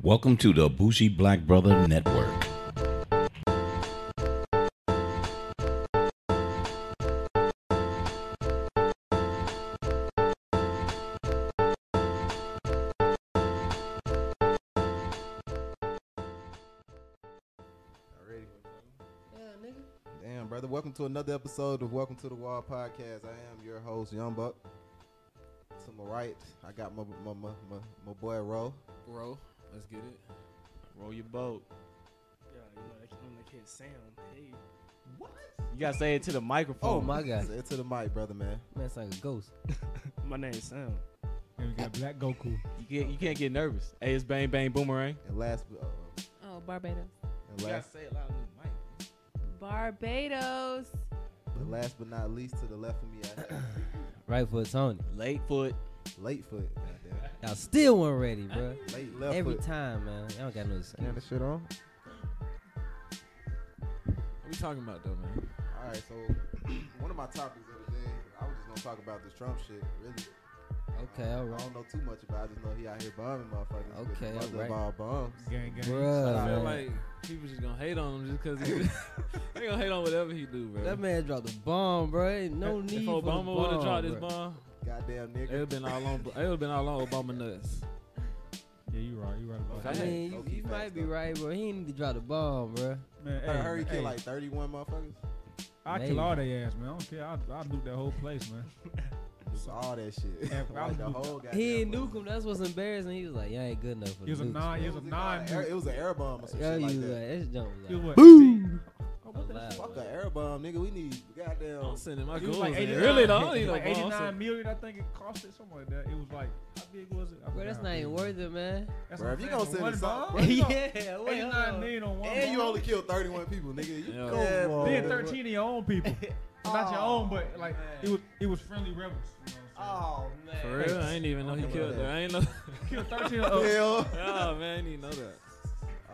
Welcome to the Bougie Black Brother Network. Damn, brother. Welcome to another episode of Welcome to the Wall podcast. I am your host, Young Buck. To my right, I got my boy, Ro. Bro, let's get it. Roll your boat. Yeah, you know, they can't sound. Hey. What? You gotta say it to the microphone. Oh my God. Say it to the mic, brother, man. Man, it's like a ghost. My name's Sam. And we got Black Goku. You can't get nervous. Hey, it's Bang Bang Boomerang. And last, Oh, Barbados. and You gotta last, say it loud in the mic. Barbados. but last but not least, to the left of me, I have Right foot Tony. Late foot. late foot. Goddamn. Y'all still weren't ready, bro. Late left Every foot. time, man. Y'all don't got no excuse. Turn the shit on. What we talking about though, man? All right, so one of my topics of the day, I was just gonna talk about this Trump shit. Really, Okay, all I right. don't know too much about it. I just know he out here bombing motherfuckers. with Okay, the mother alright. of all bombs. Gang, gang. Bruh, I feel man. like people just gonna hate on him just because they gonna hate on whatever he do, bro. That man dropped a bomb, bro. Ain't no need If for the Obama would have bomb, dropped his bro. bomb, Goddamn it nigga. would been all on Obama nuts. Yeah, you right. You right about I that. mean, Okay, you facts, might be though. right, bro. He ain't need to drop the bomb, bro. Man, I heard he hey, killed like 31 motherfuckers. I Maybe. kill all their ass, man. I don't care. I'll nuke that whole place, man. Just all that shit. Yeah, Like the I- whole goddamn He ain't place. nuke him. That's what's embarrassing. He was like, y'all ain't good enough for He was a the nukes. non. He It was a was non. it was an air bomb or some Yeah, shit you like was that. like, this jump was He was like, what? 18? Oh, what the alive, fuck? Fuck bro. an air bomb, nigga. We need goddamn. I'm sending my It was goals. like in. 89, Really, though. I don't need no like bombs. 89 million, I think it cost it, something like that. It was like, how big was it? I Bro, forgot that's how not big even it was. worth it, man. That's Bro, what if you I'm gonna saying, send for it one something, bomb? bro, you gonna- Yeah, wait, 89 million on one And you bomb? only killed 31 people, nigga. You Yeah. come on. Then 13 of your own people. Not your own, but like it was friendly rebels. You know what I'm saying? man. For real, I ain't even know he killed that. I ain't know. Killed 13 Hell. Oh man, I didn't even know that.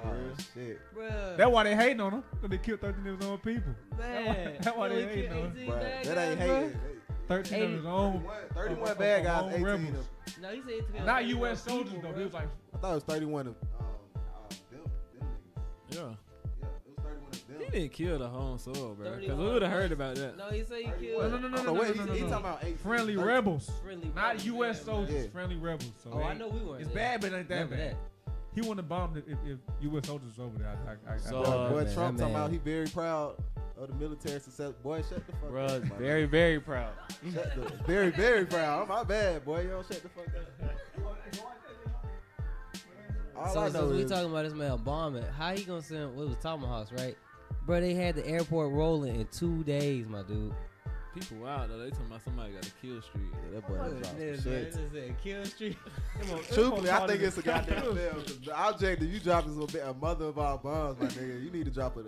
Oh shit. Bruh. That's why they hating on him. Cause they killed 13 of his own people. Man. That's why they Yo, he hating killed on him. 18 Bro, bad that ain't guys, bro. hating. 13 of his own. 31 bad guys, own 18 rebels. of them. No, he said it to Not 31 U.S. soldiers people, though. bro. It was like I thought it was 31 of them niggas. Yeah. Yeah, it was 31 of them. He didn't kill the whole soul, bro. Because we 31 would have heard about that. No, he said he 31. killed. No, wait, he's talking about 18. friendly 30. rebels. Friendly Not rebels, U.S. yeah, soldiers, man. friendly rebels. So Oh, I know we weren't. it's there. bad, but it ain't that Remember bad. He wouldn't have bombed if U.S. soldiers was over there. So, Boy, man, Trump that talking man. about he very proud of the military success. Boy, shut the fuck Bro, up. man. very, very proud. Shut the, very, very proud. My bad, boy. You don't shut the fuck up. All So I since know we is talking about this man bombing, how he gonna send? What was Tomahawks, right? Bro, they had the airport rolling in 2 days, my dude. People wild though. They talking about somebody got a kill streak. yeah, that boy done dropped some shit. Kill Street. Truthfully, I think it's a goddamn fail. 'Cause the object that you dropping is a mother of all bombs, my nigga. You need to drop a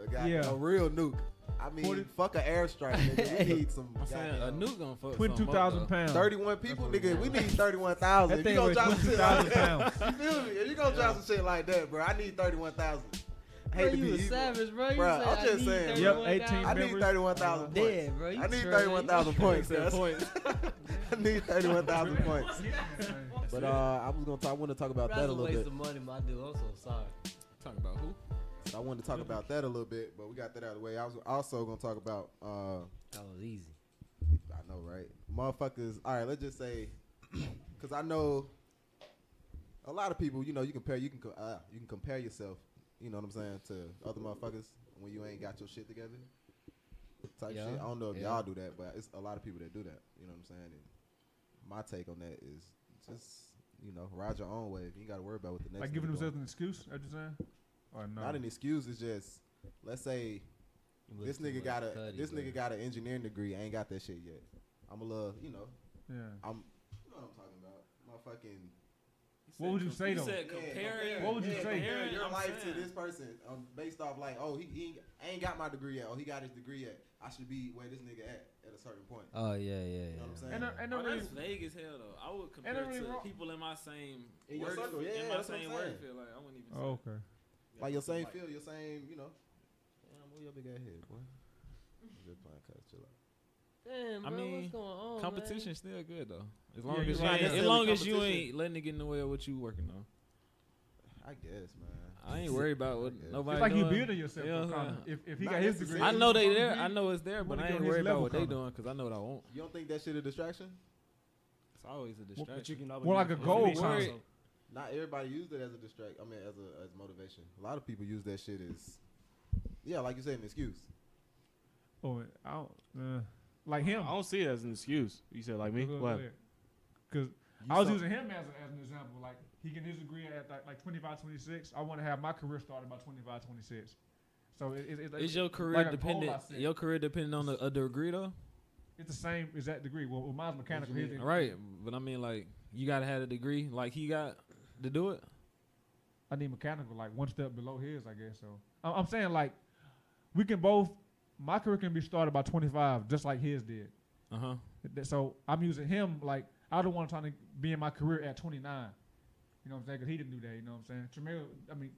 real nuke. I mean, 40 fuck an airstrike, nigga. We need some. I'm saying a goddamn- nuke gonna fuck 22,000 pounds. pounds. 31 people, That's what nigga. it We was. need 31,000. That If thing you gonna weighs drop some shit like 22,000 that, pounds. you feel me? If you gonna drop some shit like that, bro, I need 31,000. Bro, Hate to you be a evil. savage, bro. You Bro, said, I'm I just need saying, Yep, 31,000. 18 I need members. 31,000 points. Dead, bro. You I need tripping. 31,000 points. Except cuz. points. I need 31,000 points. But I want to talk about that a That's a little waste bit. of money, my dude. I'm so sorry. Talking about who? I wanted to talk about that a little bit, but we got that out of the way. I was also gonna talk about. That was easy. I know, right? Motherfuckers. All right, let's just say, because I know a lot of people. You know, you can compare yourself. You know what I'm saying, to other motherfuckers when you ain't got your shit together. Type Yeah. shit. I don't know if Yeah. y'all do that, but it's a lot of people that do that. You know what I'm saying? And my take on that is just ride your own way. You got to worry about what the next. Like nigga giving doing. themselves an excuse, are you saying? Or no? Not an excuse. It's just, let's say You this look too nigga much got a Cuddy, this bro. nigga got an engineering degree. I ain't got that shit yet. I'm a little, Yeah. you know what I'm talking about. Motherfucking. What would you say, though? said comparing. What would you say? Comparing your I'm life saying. to this person based off like, oh, he ain't got my degree yet. Oh, he got his degree yet. I should be where this nigga at a certain point. Oh, yeah. You know what I'm saying? And Oh, really, that's vague as hell though. I would compare really it to wrong. people in my same In your work, circle, yeah, in my that's what I'm same saying. work field. Like I wouldn't even. oh, say. okay. Like your same field, your same, Damn, where your big ass head, boy? I'm just playing, cuz chill out. Damn, I bro, mean, what's going on, Competition's still good though. As long Yeah, as you're you right. ain't, as Necessarily long as you competition. ain't letting it get in the way of what you working on. I guess, man. I ain't worried about what It's nobody It's like you doing. building yourself. You know what I'm kinda. saying? If he Not got his necessarily. degree, I know they you there. wanna I be- know it's there, but wanna I go ain't his worried about level what they kinda. doing because I know what I want. You don't think that shit a distraction? It's always a But you distraction. can always More like a if you goal be kinda. worried- Not everybody used it as a distract. I mean, as motivation. A lot of people use that shit as, yeah, like you said, an excuse. Oh, I don't, like him. I don't see it as an excuse. You said like me? What? Because You I was saw- using him as an example. Like he can disagree at like 25, 26. I want to have my career started by 25, 26. So Is your career like a goal dependent? I set. Your career dependent on a degree though? It's the same exact degree. Well mine's mechanical. His Engineer. Right, but I mean, like, you gotta have a degree like he got to do it. I need mechanical, like one step below his, I guess. So I'm saying like we can both. My career can be started by 25, just like his did. Uh huh. So I'm using him like I don't want to try to be in my career at 29. You know what I'm saying? Because he didn't do that. You know what I'm saying? Tremere, I mean,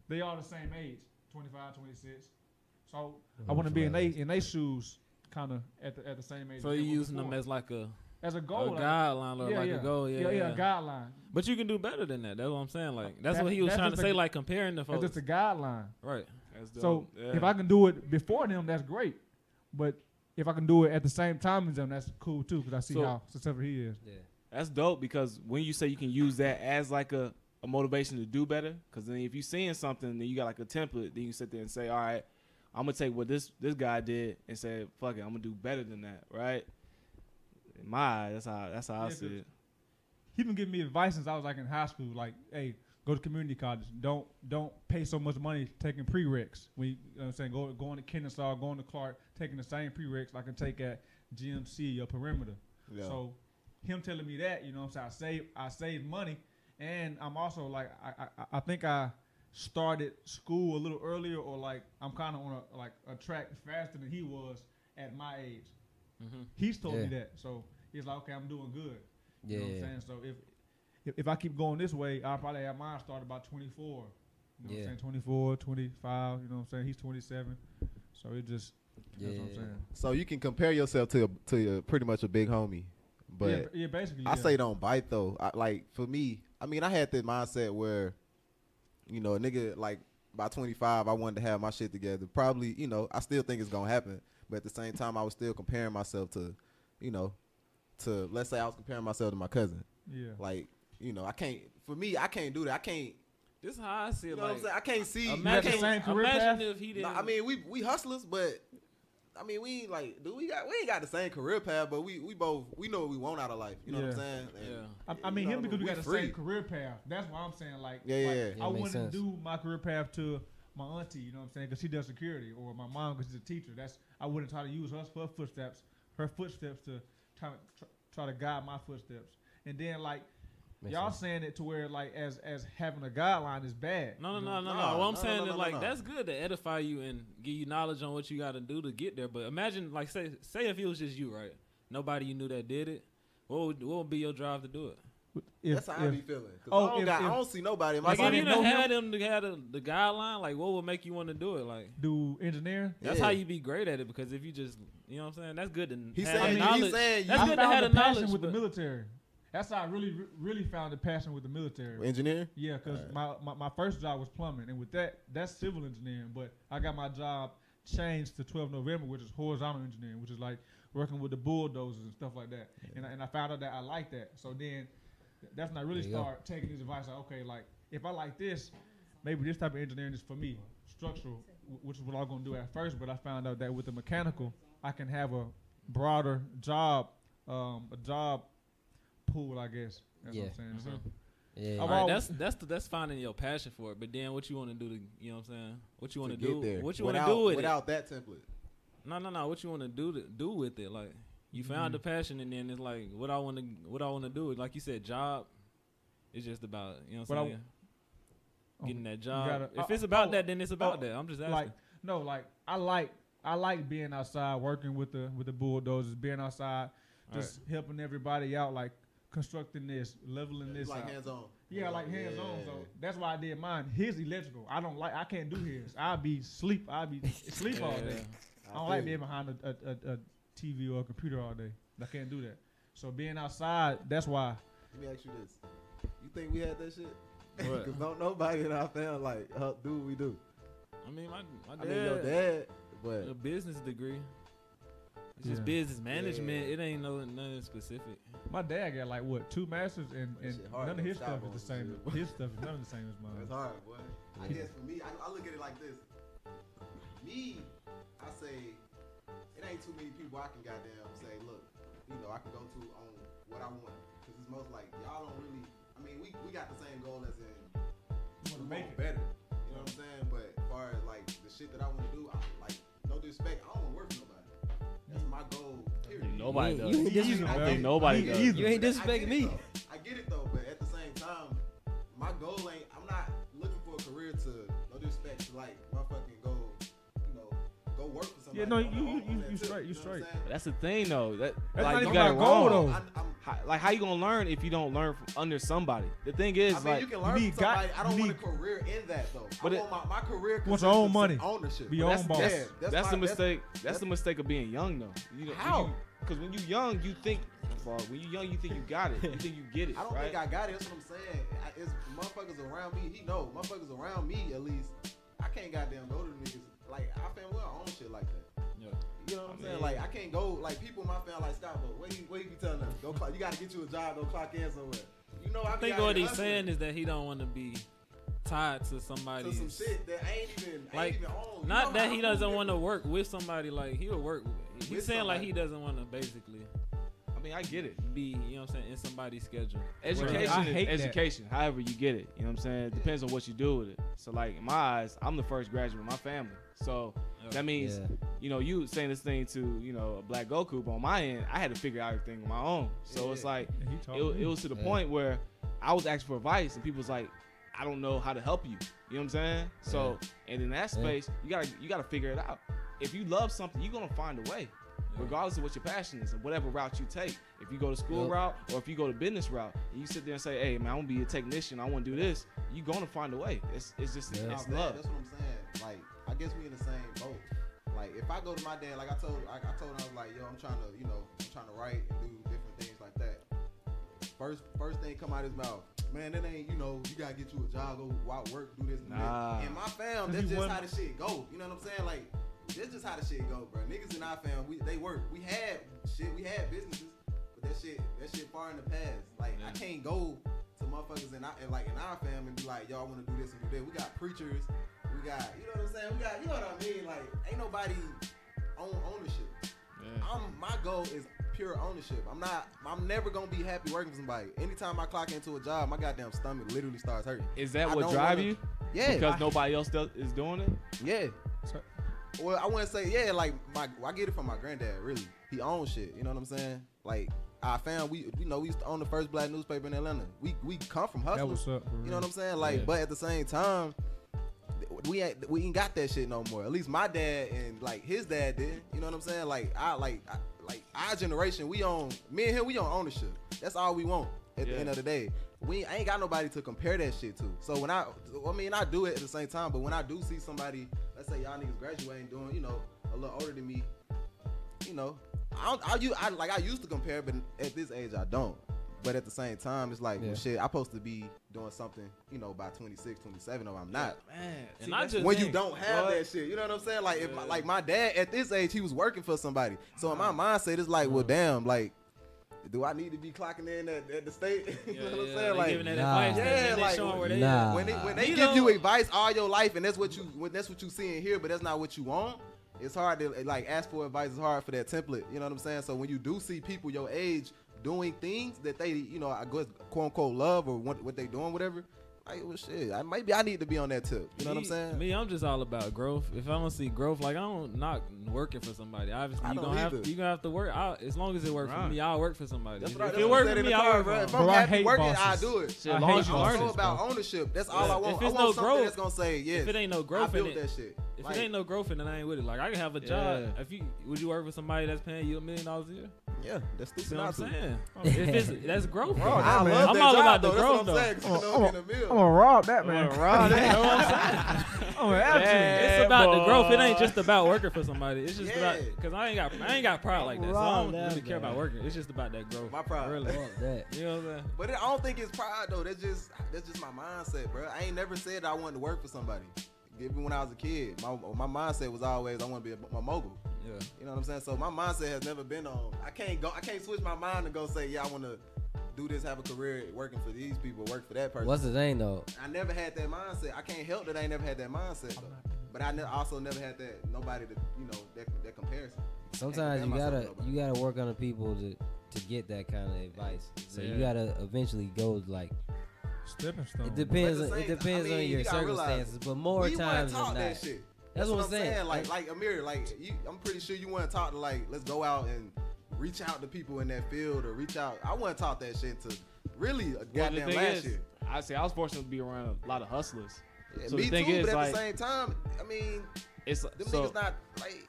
they all the same age, 25, 26. So I want to be in they shoes, kind of at the same age. So you're using them as like a goal, like, guideline or like a goal, a guideline. But you can do better than that. That's what I'm saying. Like that's That- what he was that's trying to just say. a- Like comparing the It's folks. just a guideline. Right. That's dope. So Yeah. if I can do it before them, that's great. But if I can do it at the same time as them, that's cool too. Because I see So- how successful he is. Yeah. That's dope because when you say you can use that as like a motivation to do better, because then if you're seeing something, then you got like a template, then you sit there and say, all right, I'm gonna take what this guy did and say, fuck it, I'm gonna do better than that, right? In my eyes, that's how I Yeah, see 'cause it. He been giving me advice since I was like in high school. Like, hey, go to community college. Don't pay so much money taking prereqs. You know what I'm saying? Going to Kennesaw, going to Clark, taking the same prereqs I can take at GMC or Perimeter. Yeah. So him telling me that, you know what I'm saying, I save money, and I'm also like I think I started school a little earlier, or like I'm kind of on a track faster than he was at my age. Mm-hmm. He's told me Yeah. that, so he's like, okay, I'm doing good. You Yeah. know what I'm saying? So if I keep going this way, I'll probably have mine started about 24. You know what Yeah. I'm saying? 24, 25, you know what I'm saying? He's 27. So it just, that's what I'm Yeah. saying. So you can compare yourself to pretty much a big homie, but yeah, basically. I yeah. say don't bite though. Like for me, I mean, I had that mindset where, you know, a nigga like by 25, I wanted to have my shit together. Probably, you know, I still think it's gonna happen, but at the same time, I was still comparing myself to, you know, to let's say I was comparing myself to my cousin. Yeah. Like, you know, I can't. For me, I can't do that. I can't. This is how I see You it. know what I'm Like, saying? I can't see. imagine, the same career imagine path? if he didn't. I mean, we hustlers, but I mean, we ain't like, we ain't got the same career path, but we both know what we want out of life. You know what I'm Yeah. saying? And, Yeah. I mean, you him know, because we got the free. same career path. That's why I'm saying, like, Yeah, like, yeah. I Yeah, makes wouldn't sense. do my career path to my auntie, you know what I'm saying, because she does security, or my mom because she's a teacher. I wouldn't try to use her footsteps to try to guide my footsteps. And then, like, Makes y'all sense. saying it to where, like, as having a guideline is bad. No. you know? What No, I'm no, saying no, is no, like no. that's good to edify you and give you knowledge on what you got to do to get there. But imagine, like, say if it was just you, right? Nobody you knew that did it. What would be your drive to do it? If- that's how I if- be feeling. 'Cause Oh, I if- don't see nobody in my Like, if Nobody you city. know done him? had them to have the guideline, like, what would make you want to do it? Like, do engineering. that's Yeah. how you be great at it. Because if you just, you know what I'm saying, that's good to He's have saying, the knowledge. he's saying That's I good to found have the the passion knowledge with the but- military. That's how I really found the passion with the military. engineer. Yeah, because my first job was plumbing, and with that's civil engineering. But I got my job changed to 12 November, which is horizontal engineering, which is like working with the bulldozers and stuff like that. And I found out that I like that. So then that's when I really There you go. start taking this advice. Like, okay, like if I like this, maybe this type of engineering is for me. Structural, which is what I was gonna do at first. But I found out that with the mechanical, I can have a broader job, a job pool, I guess. That's what I'm saying. So, Yeah. I've Right, always- that's finding your passion for it. But then what you want to do to, you know what I'm saying? What you want to get do? there. What you want to Without- do with without that template? it? No. What you want to do with it? Like, you found the passion, and then it's like, what I want to do. Like you said, job. It's just about, you know what But I'm I- saying? Oh, Getting that you job. gotta- If it's about oh, that, then it's about oh, that. I'm just asking. like no, like I like being outside working with the bulldozers, being outside, just helping everybody out, like constructing this, leveling this Like out. hands on. Yeah, like hands on. So that's why I did mine. His electrical. I can't do his. I'll be sleep all day. I don't like being behind a TV or a computer all day. I can't do that. So being outside, that's why. Let me ask you this: you think we had that shit? What? Because don't nobody in our family like do what we do. I mean, my I mean, your dad, but a business degree. It's just business management. It ain't nothing specific. My dad got like what 2 masters and shit hard none of to his stop stuff is on the same. shit. His stuff is none of the same as mine. it's hard, boy. I guess for me, I look at it like this. Me, I say, it ain't too many people I can goddamn say, look, I can go to on what I want. Because it's most like, y'all don't really, I mean, we got the same goal as in, You want to make it better. You know what I'm saying? But as far as like the shit that I want to do, no disrespect, I don't want to work for nobody. That's my goal, period. Nobody does. You ain't I think nobody does. You ain't disrespecting me. I get it though, but at the same time, my goal ain't. I'm not looking for a career to. No disrespect to like motherfucking go work for somebody. Yeah, no, on you that straight, tip, you know straight. what I'm saying? That's the thing though. That's not like you even got it my goal, wrong. though. How you gonna learn if you don't learn from under somebody? The thing is, I mean, like, you can learn from need somebody. God- I don't you want a need- career in that though. But I want my career. Want your own money. Ownership. Be your that's, own boss. that's, That's the my- mistake. That's that's- the mistake of being young though. How? Because when you young, you think. Well, when you young, you think you got it. You think you get it. I don't right? think I got it. That's what I'm saying. It's motherfuckers around me. He know motherfuckers around me at least. I can't goddamn go to the niggas. Like I feel we don't own shit like that. Yeah. You know what I'm saying? Like I can't go. Like people in my family like Scott. But what you be telling them? Go clock. You got to get you a job. Go clock in somewhere. You know I I be think out what here he's hustling saying is that he don't want to be tied to to somebody's. some shit that ain't even owned. You Not know that how he I'm doesn't moving. want to work with somebody. Like he'll work. He's With saying like somebody. he doesn't want to basically I mean, I get it. be, you know what I'm saying, in somebody's schedule. Education I is hate that. education. However you get it. You know what I'm saying? It depends on what you do with it. So like in my eyes, I'm the first graduate of my family. So that means, you saying this thing to, a black Goku, but on my end, I had to figure out everything on my own. So it's like And he taught me. it was to the point where I was asking for advice and people was like, I don't know how to help you. You know what I'm saying? So and in that space, you gotta figure it out. If you love something, you're gonna find a way. Regardless of what your passion is and whatever route you take. If you go to school route or if you go to business route, and you sit there and say, hey man, I want to be a technician, I want to do this, you're gonna find a way. It's just it's Man, love. that's what I'm saying. Like, I guess we in the same boat. Like, if I go to my dad, like I told him, I was like, yo, I'm trying to write and do different things like that. First thing come out his mouth, man, that ain't, you gotta get you a job, go out work, do this and that. In my fam, that's just how the shit go. You know what I'm saying? Like, that's just how the shit go, bro. Niggas in our fam, they work. We had businesses, but that shit far in the past. Like, I can't go to motherfuckers in our fam and be like, y'all want to do this and do that. We got preachers. We got, you know what I'm saying? We got, you know what I mean? Like, ain't nobody on ownership. Yeah. My goal is pure ownership. I'm never gonna be happy working for somebody. Anytime I clock into a job, my goddamn stomach literally starts hurting. Is that I what don't drive wanna- you? Yeah. Because nobody else is doing it? Yeah. So- Well, I wouldn't say like I get it from my granddad. Really, he owns shit. You know what I'm saying? Like our fam, we used to own the first black newspaper in Atlanta. We come from That hustlers. was up. You know what I'm saying? Like, but at the same time, we ain't got that shit no more. At least my dad and like his dad did. You know what I'm saying? Like our generation, me and him, we on ownership. That's all we want at the end of the day. I ain't got nobody to compare that shit to. So when I do it at the same time, but when I do see somebody, let's say y'all niggas graduating doing, a little older than me, I used to compare, but at this age I don't. But at the same time, it's like, well, shit, I'm supposed to be doing something, by 26, 27, or I'm not. Man. And I just When you think, don't have that shit, you know what I'm saying? Like, if like my dad at this age, he was working for somebody. So in my mindset, it's like, well, damn, like, do I need to be clocking in at the state? You know what I'm saying? Like, giving that Nah. advice, Yeah, they like, showing where they nah. at. when they You give know- you advice all your life, and that's what you see in here, but that's not what you want. It's hard to like ask for advice. It's hard for that template. You know what I'm saying? So when you do see people your age doing things that they, I guess, quote unquote love or what they doing, whatever. Like, well, shit. Maybe I need to be on that tip. You know what I'm saying? Me, I'm just all about growth. If I don't see growth, like I don't not working for somebody. Obviously, I you don't gonna either. have to work. As long as it works for me, I'll work for somebody. That's If what I it that's work what I for said in me, the I'll car, work bro. for If it. I'm Bro, I happy hate working, I bosses. do it. Shit, I as long hate as you I'm learn so it. about ownership. That's all I want. If I it's want no something growth- that's gonna say yes. If it ain't no I growth in built it, that shit. if Like, it ain't no growth in it, I ain't with it. Like I can have a job. Would you work for somebody that's paying you $1 million a year? yeah, that's See stupid what I'm not to. saying? If it's that's growth. Bro, though. that I man. love I'm that all job, about the though. growth, That's what I'm saying. 'Cause you know, I'm in the mill. gonna rob that man. You know what I'm saying? Oh, absolutely. It's about the boy. growth. It ain't just about working for somebody. It's just Yeah. about because I ain't got pride like that. So I Right, don't really that care about guy. working. It's just about that growth. My pride. Really. Fuck that. You know what I'm saying? But I don't think it's pride though. That's just my mindset, bro. I ain't never said I wanted to work for somebody. Even when I was a kid, my mindset was always I want to be a mogul. Yeah. You know what I'm saying? So my mindset has never been on. I can't switch my mind and go say, yeah, I want to do this, have a career working for these people, work for that person. What's the thing though? I never had that mindset. I can't help that I ain't never had that mindset though. But I also never had that nobody to that comparison. Sometimes you compare gotta myself to nobody. you gotta work on the people to get that kind of advice. So you Yeah. gotta eventually go like Stepping stone. it depends. But at the It same- depends I mean, on your you gotta realize, circumstances, but more we times talk than that not. shit. That's what I'm saying. Like Amir, I'm pretty sure you want to talk to let's go out and reach out to people in that field or reach out. I want to talk that shit to really a Well, the goddamn thing last is, year. I was fortunate to be around a lot of hustlers. Yeah, So me the thing too, is, but at like, the same time, I mean, it's them so, niggas not like.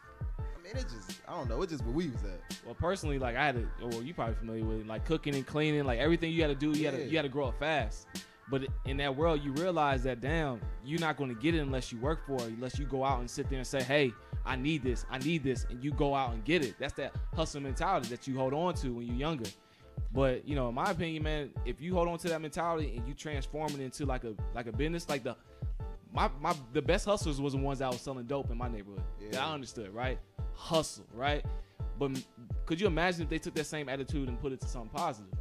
I mean, it's just I don't know. It's just where we was at. well, personally, like I had to. Well, you probably familiar with it, like cooking and cleaning, like everything you got to do. You got to grow up fast. But in that world, you realize that damn, you're not going to get it unless you work for it. Unless you go out and sit there and say, "Hey, I need this, and you go out and get it. That's that hustle mentality that you hold on to when you're younger. But in my opinion, man, if you hold on to that mentality and you transform it into like a business, like the best hustlers was the ones that was selling dope in my neighborhood. Yeah. That I understood, right? Hustle, right? But could you imagine if they took that same attitude and put it to something positive?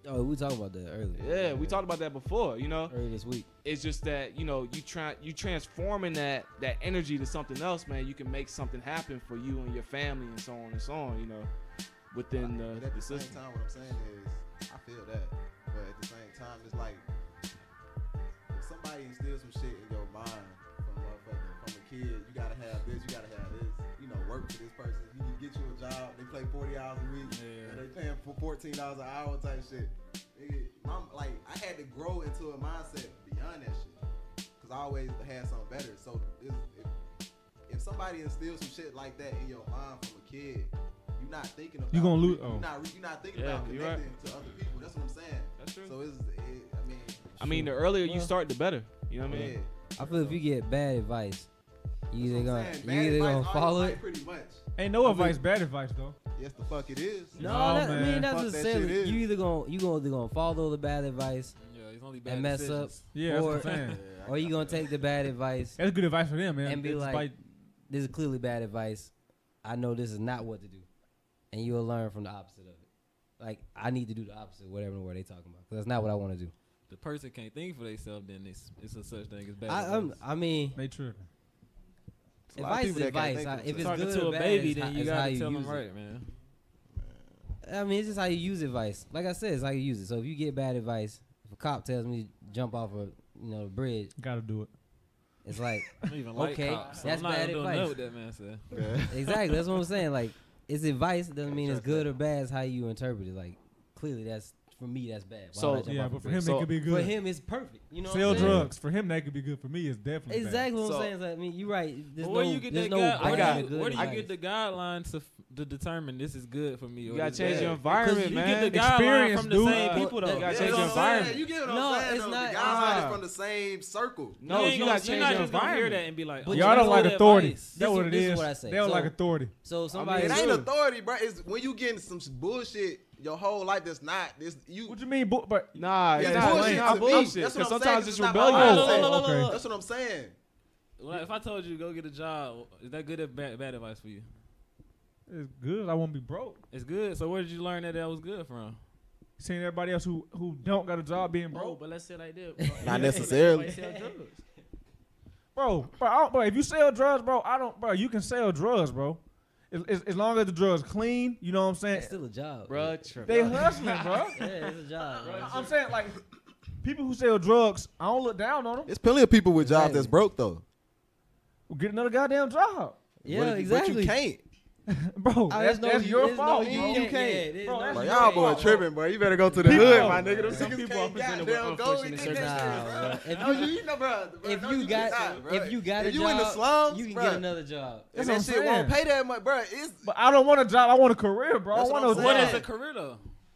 Oh, we talked about that earlier. Yeah, we talked about that before. Earlier this week. It's just that you transforming that energy to something else, man. You can make something happen for you and your family and so on and so on. Within But at the the same system. time, what I'm saying is, I feel that. But at the same time, it's like if somebody instills some shit in your mind from a kid, you gotta have this, you gotta have this. Work for this person. You can get you a job. They play 40 hours a week. Yeah. And they paying for $14 an hour type shit. I had to grow into a mindset beyond that shit. Cause I always had something better. So if somebody instills some shit like that in your mind from a kid, you're not thinking about. You gonna lose- You're not thinking Yeah, about you're connecting to other people. That's what I'm saying. That's true. So I mean, the earlier you start, the better. You know what I mean? I feel if you get bad advice, you either That's what I'm gonna saying. you either Bad gonna advice, follow all it. like pretty much. Ain't no advice, bad advice though. Yes, the fuck it is. No, No, that, I man. mean not Fuck that necessarily. shit is. You either gonna follow the bad advice Yeah, it's only bad and mess decisions. up, Yeah, that's what I'm or saying. or you gonna take the bad advice That's good advice for them, man. and be It's like, this is clearly bad advice. I know this is not what to do, and you'll learn from the opposite of it. Like I need to do the opposite, whatever the word they talking about, because that's not what I want to do. The person can't think for themselves, then it's a such thing as bad. I mean, they tripping. A lot of advice is people that can't advice. think for If it's talking good to or a bad, baby, it's then how- you it's how gotta you tell them use it. right, man. I mean, it's just how you use advice. Like I said, it's how you use it. So if you get bad advice, if a cop tells me to jump off a bridge, Gotta do it. it's like I don't even like Okay, cops, so that's I'm not bad doing advice. nothing with that man said. exactly that's what I'm saying. Like it's advice. It doesn't mean it's good or bad. It's how you interpret it. Like clearly, that's for me. That's bad. Why So- would I jump Yeah, off a but for bridge? him So- it could be For good. him, it's perfect. You know, what Sell I'm saying? drugs. For him, that could be good. For me, it's definitely bad. Exactly what So- I'm saying. It's like, I mean, you're right. There's But where no, you get there's that no guide, bad got- or good where do you advice. get the guidelines to determine this is good for me? You or gotta this change bad? your environment, Because you man. get the Experience, guideline from the dude. same people though. You You gotta Yeah, change that's your what I'm saying. environment. You get what No, I'm saying? it's though. not- The guideline nah. is from the same circle. No, ain't you gonna- gotta change you're not your just gonna hear environment. that and be like, But oh, Y'all don't you like know authority. advice. That's what it This is is. what I say. They don't So- like authority. So somebody, It ain't True. authority, bro. It's when you getting some bullshit your whole life that's not this. You What you mean? But Nah, Yeah, it's it's not, bullshit it's not to me. bullshit. That's Because what I'm sometimes saying, it's it's not rebellion. my Oh, mindset. okay. That's what I'm saying. Well, if I told you to go get a job, is that good or bad advice for you? it's good. I won't be broke. It's good. So where did you learn that was good from? Seeing everybody else who don't got a job being Bro, broke, but let's say like this. Not necessarily. Everybody sell drugs. bro, if you sell drugs, bro, you can sell drugs, bro. As long as the drugs clean, you know what I'm saying. it's still a job, Bro, They hustling, bro. Yeah, it's a job. bro. I'm saying like people who sell drugs, I don't look down on them. There's plenty of people with jobs Exactly. that's broke though. Get another goddamn job, Yeah, exactly. But you can't. bro. There's That's your there's fault, you bro. can't. can't. Yeah, there's Bro, no- that's Bro, your y'all boy fault, tripping, bro. You better go to the People- hood, my nigga. Them Some niggas people can't are presented with goddamn go unfortunate and get that circumstances. shit, Nah, bro. bro. No, you know, bro. If no, you got cannot, bro. if you got a If job, you in the slums, you can bro, get another job. That's and what that I'm shit won't saying. pay that much, bro. It's But I don't want a job. I want a career, bro. That's I what want I'm no What job. is a career though?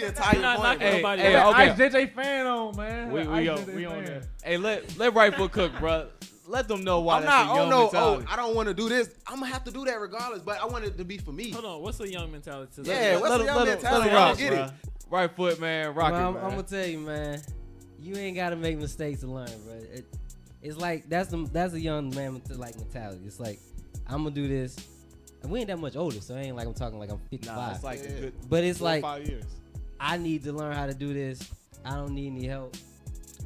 the entire You're not point. knocking bro. nobody hey, out. okay. Ice JJ fan on, man. We Ice on JJ we on fan. there. Hey, let right foot cook, bro. Let them know why I'm that's not. a Oh young no. mentality. Oh, I don't want to do this. I'm gonna have to do that regardless. But I want it to be for me. Hold on, what's a young mentality? To Yeah, what's the young let mentality? him I rock, don't get bro. it. Right foot, man. Rock Well, it, I'm man. gonna tell you, man. You ain't gotta make mistakes to learn, bro. It's like that's a young man like mentality. It's like I'm gonna do this. And we ain't that much older, so it ain't like I'm talking like I'm 55. Nah, it's like a good but it's 4 or like 5 years. I need to learn how to do this. I don't need any help.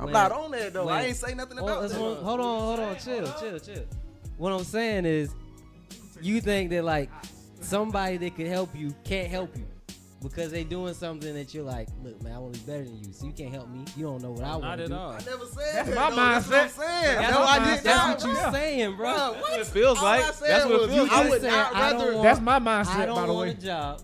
I'm When- not on that though. when- I ain't say nothing about that. Hold on. Chill. What I'm saying is, you think that like somebody that could help you can't help you because they doing something that you're like, look, man, I want to be better than you, so you can't help me. You don't know what I want Not to at do. all. I never said That's that. my though. That's what I'm mindset. saying. That's No, my I mindset. didn't. That's what Yeah. you're saying, bro. Bro, That's what? what it feels All like. I said That's what it was, feels I like. would said, not I don't rather. want- That's my I mindset, by don't the want way. a job.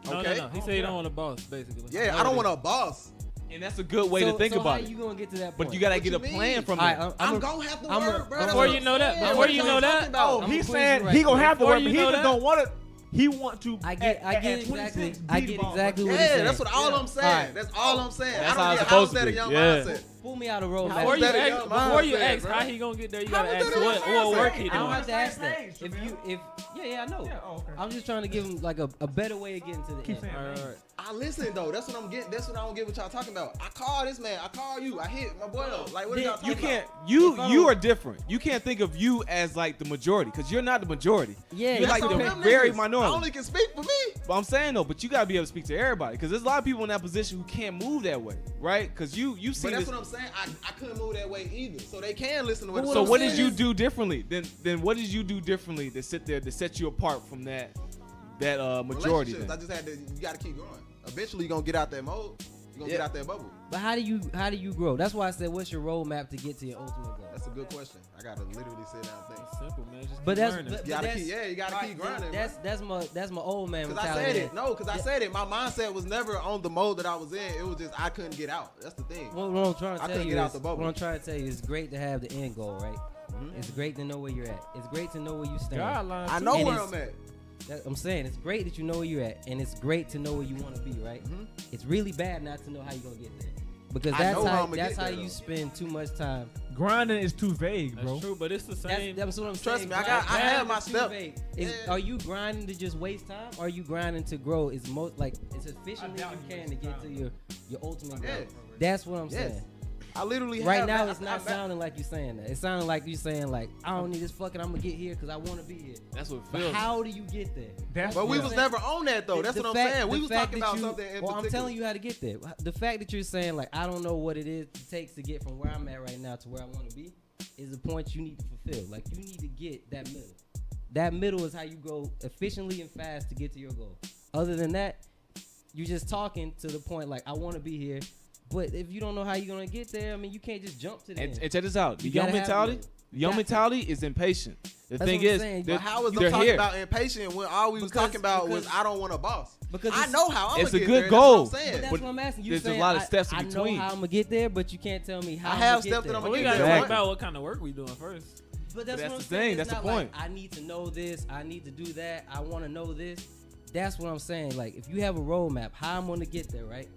Okay. No. He said he don't want a boss, basically. Yeah, I don't want a boss. And that's a good way to think so about how it. you gonna get to that point? But you gotta What get you a plan mean? from All that. right, I'm gonna have to I'm work, bro. Before you know that, That's before what you I'm know that, talking about. Oh, I'm he's gonna saying quiz he you gonna right have to Before work, you but he know just that- don't want to. He want to. I get at exactly. 26, I beat get ball. exactly what he's Yeah, saying. that's what all I'm saying. Alright. That's all I'm saying. That's I how don't it's get supposed how's that to a be. young Yeah. mindset. Pull me out of road. How Before is you that a ask, young before you mindset, ask bro? how he gonna get there, you How gotta is ask that a what young work mindset? he I don't doing. have to ask Same that. age, If man. you, I know. Yeah, oh, okay. I'm just trying to give him like a better way of getting to the Keep end. saying All right, that. all right. I listen though. That's what I'm getting. That's what I don't get what y'all talking about. I call this man. I call you. I hit my boy though. Like what are y'all talking You about? can't. If I You don't- are different. You can't think of you as like the majority because you're not the majority. Yeah, You're That's like on the them very niggas. minority. I only can speak for me. But I'm saying though, but you gotta be able to speak to everybody because there's a lot of people in that position who can't move that way, right? Because you see But that's this. what I'm saying. I couldn't move that way either. So they can listen to what. But So I'm what saying did you is- do differently? Then what did you do differently to sit there to set you apart from that majority? Relationships, Then? I just had to. You got to keep growing. Eventually, you're gonna get out that mode. You're gonna get out that bubble. But how do you grow? That's why I said, what's your roadmap to get to your ultimate goal? That's a good question. I gotta literally sit down and think. It's simple, man. Just But keep that's learning. but You gotta that's, keep. Yeah, you gotta keep grinding. that's my old man Cause I mentality. said it. No, cause I said it. My mindset was never on the mode that I was in. It was just I couldn't get out. That's the thing. What I'm trying to I tell couldn't you get out is, the bubble. what I'm trying to tell you is, it's great to have the end goal, right? Mhm. It's great to know where you're at. It's great to know where you stand. Guidelines. I too. know And where it's- I'm at. I'm saying it's great that you know where you're at, and it's great to know where you want to be, right? Mhm. It's really bad not to know how you're gonna get there, because I that's know how how I'ma that's get how there, you though. spend too much time. Grinding is too vague, bro. That's true, but it's the same. That's what I'm Trust saying. me, I have my step. Yeah. Are you grinding to just waste time, or are you grinding to grow? It's most like it's efficiently I as doubt you you can to get waste to your ultimate goal. Yeah. That's what I'm Yes. saying. I literally Right have now, that. it's not sounding like you saying that. It's sounding like you saying like, I don't need this fucking. I'm gonna get here because I want to be here. That's what it But feels. how do you get there? That's But we Yeah. was never on that though. That's The what I'm fact- saying. We the was fact talking that about you- something in Well, particular. I'm telling you how to get there. The fact that you're saying like, I don't know what it is it takes to get from where I'm at right now to where I want to be, is the point you need to fulfill. Like you need to get that middle. That middle is how you go efficiently and fast to get to your goal. Other than that, you're just talking to the point like, I want to be here. But if you don't know how you're gonna get there, I mean, you can't just jump to the end. And check this out. The You young gotta have mentality. middle. The young Got to. mentality is impatient. The That's thing what I'm is, saying. they're, But how was they're them talking here. about impatient when all we was Because- talking about was because- I don't want a boss? Because I it's- know how I'm it's gonna a get good there. goal. That's what I'm saying. But that's But what I'm asking you. there's a saying, lot of steps in I between. know how I'm gonna get there, but you can't tell me how. I I'm have gonna steps get that there. I'm Well, we get gotta there. talk Exactly. about what kind of work we doing first. But that's, that's what I'm the saying. thing, It's that's the not point. Like, I need to know this. I need to do that. I want to know this. That's what I'm saying. Like, if you have a roadmap, how I'm gonna get there, right?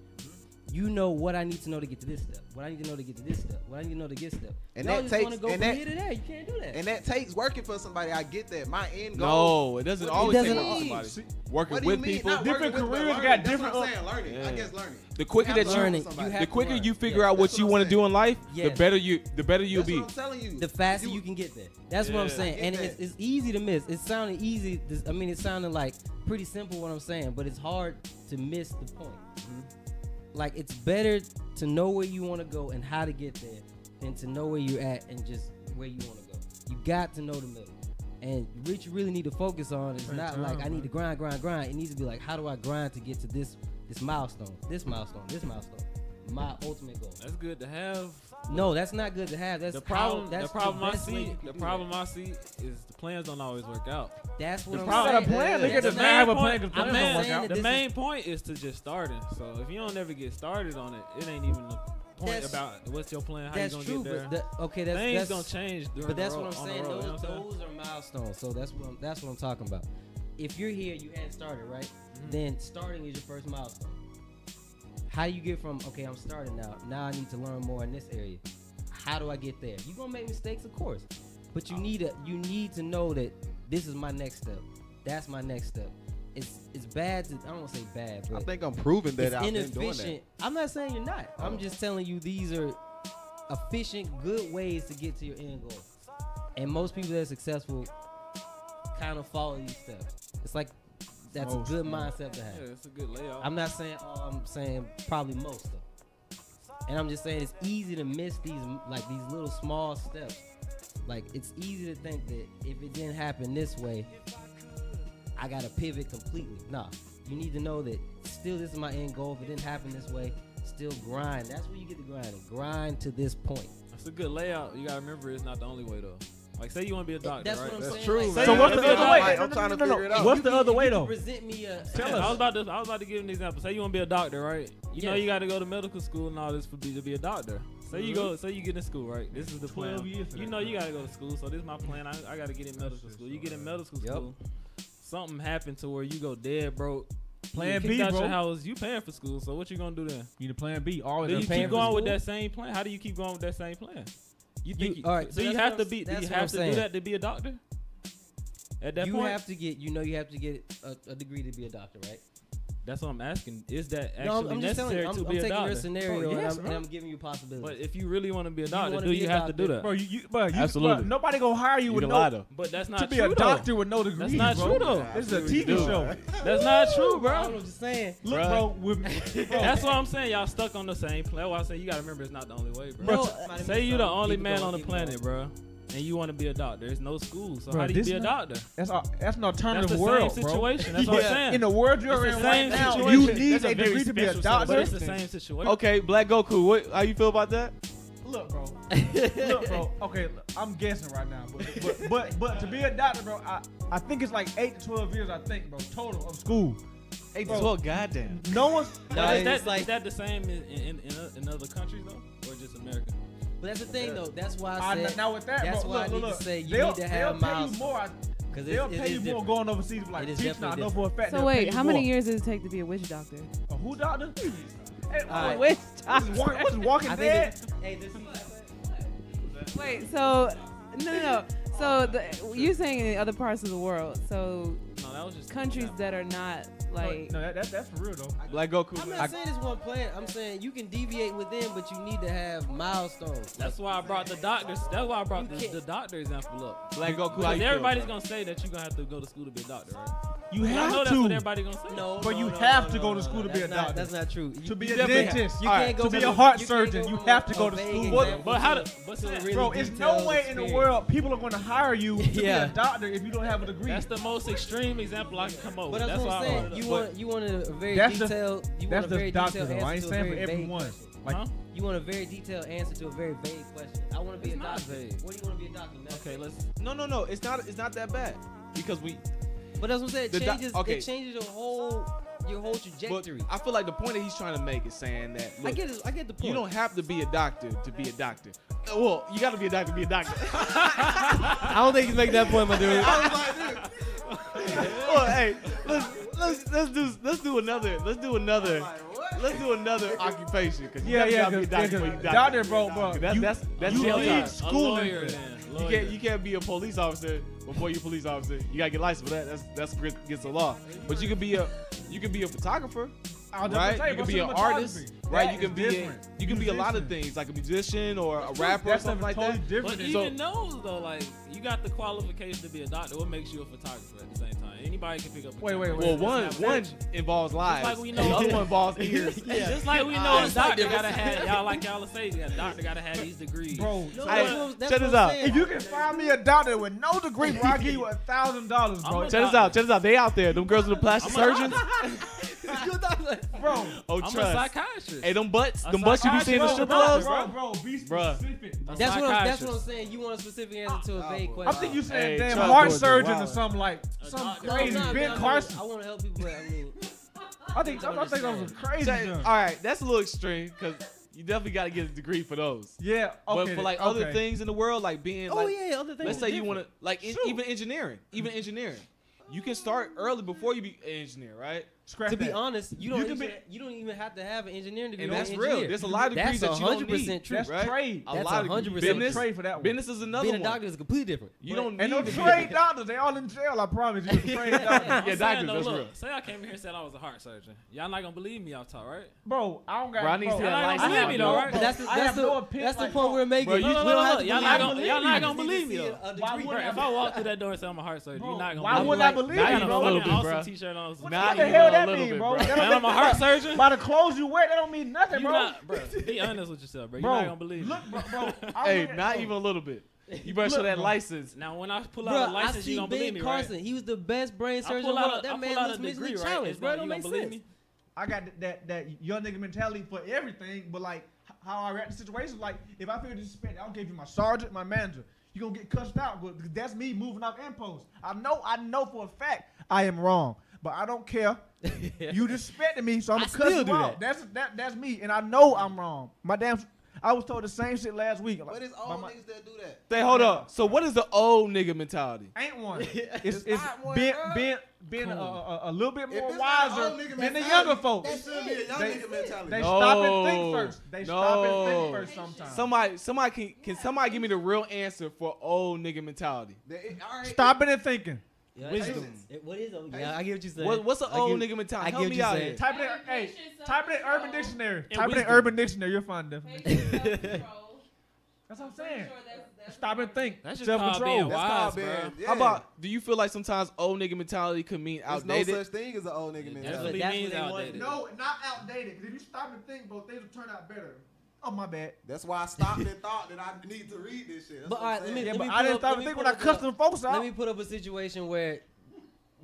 You know what I need to know to get to this step. What I need to know to get to this step. What I need to know to get step. And Y'all that just takes- wanna go and from that- here to there. You can't do that. And that takes working for somebody. I get that. My end goal. No, it doesn't What always do take you work with mean? somebody. Working What do you with mean? people. Not Different working with, careers but got learning. different- That's what I'm saying. Learning. Yeah. I guess learning. The quicker You that have to you learn Learning. from You somebody. have the to quicker learn. you figure Yes. out what That's you what I'm want to do saying. in life, Yes. the better you'll That's be. what I'm telling you. The faster You- you can get there. That's what I'm Yeah. saying. I get And that. it's easy to miss. It sounded easy. I mean, it sounded like pretty simple what I'm saying, but it's hard to miss the point. Like, it's better to know where you want to go and how to get there than to know where you're at and just where you want to go. You got to know the middle. And what you really need to focus on is not like, I need to grind. It needs to be like, how do I grind to get to this milestone, this milestone. My ultimate goal. That's good to have. No, that's not good to have. That's The problem, That's the problem I best way see, you can the do problem I see is the plans don't always work out. That's what The I'm problem- saying. Got a plan. Yeah. Nigga does The not have a main plan. point- 'Cause plans I'm don't work saying out. that The this main point is to just starting. So if you don't ever get started on it, it ain't even the point That's- about what's your plan, how you That's gonna true, get there. but okay, Things that's gonna change. During but the that's road, what I'm on the saying. road, you know what I'm saying? Those are milestones. So that's what I'm talking about. If you're here, you hadn't started, right? Mm-hmm. Then starting is your first milestone. How do you get from okay, I'm starting now. Now I need to learn more in this area. How do I get there? You're gonna make mistakes, of course, but you need to know that this is my next step. That's my next step. It's bad to I don't want to say bad, I but think I'm proving that it's I've been doing inefficient. that. I'm not saying you're not. I'm just telling you these are efficient, good ways to get to your end goal. And most people that are successful kind of follow these steps. It's like that's a good mindset to have. Yeah, it's a good layout. I'm not saying all, I'm saying probably most though. And I'm just saying it's easy to miss these little small steps. Like it's easy to think that if it didn't happen this way, I gotta pivot completely. Nah, you need to know that still this is my end goal. If it didn't happen this way, still grind. That's where you get the grinding. Grind to this point. That's a good layout. You gotta remember it's not the only way though. Like say you want to be a doctor, That's right? what I'm That's saying. true, Like, man. So what's the other way? I'm trying to figure it out. What's the other way though? Present me a. Tell Yeah, us. I was about to give an example. Say you want to be a doctor, right? You know Yes. you got to go to medical school and all this to be a doctor. Say you go, say you get in school, right? This is the 12 plan. years for You that. know you got to go to school, so this is my plan. I got to get in medical school. You get in medical Yep. school, something happened to where you go dead broke. Plan you B, out bro. your house, you paying for school, so what you gonna do then? You need a plan B. Always Do a you plan keep B. going with school? that same plan? How do you keep going with that same plan? You think all right, so so you that's have what to I'm- be? Do that's you what I'm have to do saying. that to be a doctor? At that You point, have to get. You know you have to get a degree to be a doctor, right? that's what I'm asking. Is that actually No, I'm just telling necessary you. I'm to be taking a your doctor? scenario Bro, yes, and bro. I'm giving you possibilities. But if you really want to be a doctor, wanna do be you a have to do doctor. that? Bro, Absolutely. nobody gonna hire you You with can no lie though. But that's not to be true a though. doctor with no degree. That's not bro. true though. This is a Absolutely TV do. show. That's not true, I bro. don't know what you're saying. Look, Bruh. bro, with That's what I'm saying. Y'all stuck on the same plan. That's why I say you gotta remember it's not the only way, bro. No, Say you the only Keep it man going, on the keep it planet, going. bro, and you want to be a doctor. There's no school, so Bro, how do you this be a not- doctor? that's an alternative That's the world, same bro. situation. That's what I'm saying. In the world you're It's in the right same now, situation. you need That's a a very degree to be a special doctor. But it's the circumstance. same situation. Okay, Black Goku, what? How you feel about that? Look, bro. Look, bro. Okay, look, I'm guessing right now, but to be a doctor, bro, I think it's like 8 to 12 years. I think, bro, total of school. 8 Bro. to 12, goddamn. No one's. No, But it's like, is that the same in other countries though, or just America? but that's the thing though. That's why I said. Now with that, that's bro, why look, I need look, to say you they'll, need to have they'll pay you milestones. more. Because They'll pay you more going overseas, like It is teaching. I definitely know for a fact. So they'll pay wait, you how many more. years does it take to be a witch doctor? A who doctor? Hey, Alright. Witch what's Walking I Dead? think hey, this Wait, so no. So you're saying in other parts of the world, so No, that was just countries that are not like. No, that's for real though. Black Goku. I'm not saying it's one plan. I'm saying you can deviate within, but you need to have milestones. That's why I brought the doctors. That's why I brought You the can't- doctor example up. Black Goku, how Because you feel? everybody's gonna say that you're gonna have to go to school to be a doctor, right? You I know have that's what to. everybody's gonna say. No, But no, you no, have no, to no, go no, to school no. to be a That's not- doctor. That's not true. To be You a definitely- dentist. You Alright, can't go to be from- a heart you can't surgeon, go you from have to go a to vague school. example But how? to- But to a say- really Bro, it's no detailed way in the experience. world people are going to hire you to be Yeah. a doctor if you don't have a degree. that's the most extreme example I can come up with. But that's what why I'm I saying. brought it You up. want a very That's just- detailed. You want that's a very just doctor detailed though. I ain't answer to a saying for very vague everyone. question. Like, Huh? You want a very detailed answer to a very vague question. I want to be It's a not doctor. vague. What do you want to be a doctor? Now? Okay, let's. No. It's not that bad because we. But that's what I'm saying. The doc- okay. It changes your whole But trajectory. I feel like the point that he's trying to make is saying that I look, get it. I get the point. you don't have to be a doctor to be a doctor. Well, you got to be a doctor to be a doctor. I don't think he's making that point, my dude. Well, hey, let's do another occupation because you yeah, gotta be a doctor before you doctor, bro. That's you jail need time. A schooling. lawyer, for then. that. Lawyer. You can't be a police officer before you're a police officer. You gotta get licensed for that. That's against the law. But you can be a photographer, I was just right? gonna say, You can bro, be an cinematography. artist, right? That You can is be different. you can be a lot of Musician. things, like a musician or a rapper or That's something like totally that. different. But than- even those though, like you got the qualification to be a doctor. What makes you a photographer at the same time? Anybody can pick up. A Wait, camera. wait, Well, It's one not involves lives, like we know- and the other one involves ears. Just like we know a It's like doctor this. gotta have y'all like y'all say, a doctor gotta have these degrees. bro. No, Hey, that's check what this I'm out. saying. If you can find me a doctor with no degree, bro, I'll give you $1,000, bro. I'm a Check this out. They out there. Them girls with the plastic I'm a surgeons. Bro, Oh, I'm a trust. psychiatrist. Hey, them butts. A Them butts you be seeing in the strip clubs. bro, be Bruh. specific. A That's what I'm psychiatrist. saying. You want a specific answer to a vague boy. question. I think you saying Hey, damn trust heart Georgia, surgeon or wow. something like some doctor. crazy Ben Carson. I want to help people, but I mean, I think that was crazy. Check- junk. All right, that's a little extreme because you definitely got to get a degree for those. Yeah, okay. But for like other things in the world, like being oh like, yeah, other things. let's are say you different. want to like Shoot. even engineering. you can start early before you be an engineer, right? Scratch To be that. honest, you You don't can you don't even have to have an engineering degree. And to be that's an real. engineer. There's a lot of degrees That's that you don't 100% need. true. That's right? trade. A That's lot of 100% business. trade for that one. Business is another Being a one. doctor is completely different. You don't need And no to be trade doctors, they all in jail. I promise you. Trade doctors. I'm Yeah, saying doctors, though, that's look, real. say I came here and said I was a heart surgeon. Y'all not gonna believe me off top, right? Bro, I don't got. Bro, I need to see that Y'all not license. gonna believe me though, right? But that's the I have no that's opinion, the like, point we're making. bro, you- we Look, don't look, have look, to y'all believe not it. gonna believe me though. Why Bro, would if I walk through that door and say I'm a heart surgeon, Bro, you're not gonna why believe would me. I believe Now you, got bro? a little fucking bit, awesome bro. t-shirt on. What Not the even hell a that little mean, bit, bro? bro. That Man, don't I'm a heart surgeon. By the clothes you wear, that don't mean nothing, You bro. not, bro. Be honest with yourself, bro. You're not gonna believe me. Look, bro. I Hey, look at- not bro. even a little bit. You better show Look, that bro. license. Now, when I pull Bro, out a I license, you see gonna believe Ben me, Carson. right? He was the best brain I surgeon in pull the world. out That a man degree, looks mentally right? challenged, It's bro. not- Don't you make gonna believe sense. me? I got that young nigga mentality for everything, but like how I react to situations, like if I feel disrespected, I'll give you my sergeant, my manager. You gonna get cussed out, but that's me moving off impulse. I know for a fact I am wrong, but I don't care. You disrespected me, so I'm I gonna cuss still you do out. that. That's me, and I know I'm wrong. I was told the same shit last week. But it's by old my- niggas that do that. Say, hold up. So what is the old nigga mentality? Ain't one. It's It's not one, being bro. a little bit If more it's not an wiser old nigga than the mentality, younger folks. It should be a young They- nigga mentality. They No. stop and think first. They No. stop and think first sometimes. Somebody can somebody give me the real answer for old nigga mentality? All right, Stopping and thinking. Yeah, Wisdom. What is it? Yeah, I get what you're saying. What's an I old get- nigga mentality? I Help get me what out you're here. saying. Type it in Urban Dictionary. Type it in wisdom. Urban Dictionary. You'll find it. That's what I'm saying. Stop and think. That's just called being Self-control. That's wise, called bro. being. Yeah. How about, do you feel like sometimes old nigga mentality could mean There's no outdated? such thing as an old nigga That's mentality. what he That's means what they want. outdated. No, not outdated. Because if you stop and think, bro, things will turn out better. Oh, my bad. That's why I stopped and thought that I need to read this shit. That's But what all I'm right, saying. let Yeah, me but put I didn't up- stop let and me think put when I up cussed a- them folks out. Let me put up a situation where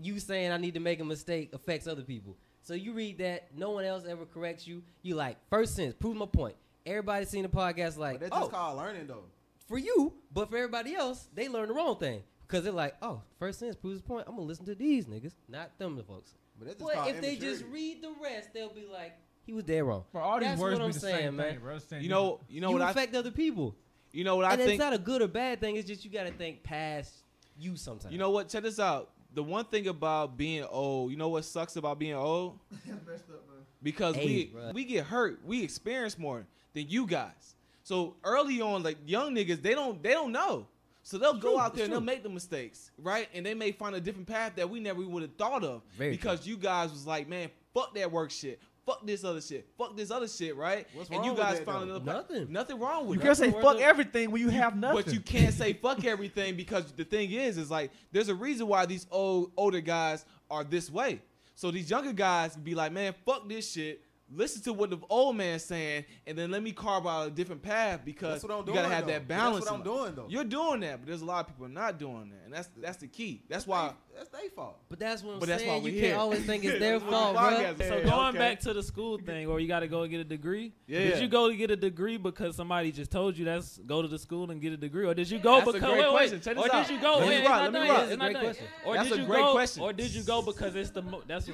you saying I need to make a mistake affects other people. So you read that, no one else ever corrects you. You like, first sentence, prove my point. Everybody seen the podcast like, But that's just oh, called learning, though. for you, but for everybody else, they learn the wrong thing. Because they're like, oh, first sentence proves the point. I'm going to listen to these niggas, not them the folks. But that's just But called if they just immaturity. read the rest, they'll be like, he was dead wrong. Bro, all these That's words what be I'm the saying, same man. thing, bro. It's the same You know You what I affect other people. you know what I And think. it's not a good or bad thing. It's just you got to think past you sometimes. You know what? Check this out. The one thing about being old, you know what sucks about being old? That's messed up, man. Because Hey, bruh. we get hurt. We experience more than you guys. So early on, like young niggas, they don't know. So they'll go out there and they'll make the mistakes, right? And they may find a different path that we never would have thought of. Very because you guys was like, man, fuck that work shit. Fuck this other shit. Fuck this other shit, right? What's and wrong you with guys that, found though? another path. Nothing. Nothing wrong with You it. can't say Nothing fuck worth it. everything when you have nothing. But you can't say fuck everything because the thing is like there's a reason why these older guys are this way. So these younger guys be like, man, fuck this shit. Listen to what the old man's saying, and then let me carve out a different path because That's what I'm you doing, gotta have though. that balance. That's what I'm in life. doing, though. You're doing that, but there's a lot of people not doing that, and that's the key. That's why. That's their fault. But that's what I'm But that's saying. why we You can't here. always think it's their fault, Podcast. bro. So Yeah, going okay. back to the school thing, or you got to go and get a degree. Yeah. Did you go to get a degree because somebody just told you that's go to the school and get a degree, or did you go That's a because great wait, question. Check or this did out. you go? Let me Wait, rock, it's not let me done rock. yet, That's it's a not great done yet. question. Or That's did a you great go? question. Or did you go because it's the that's the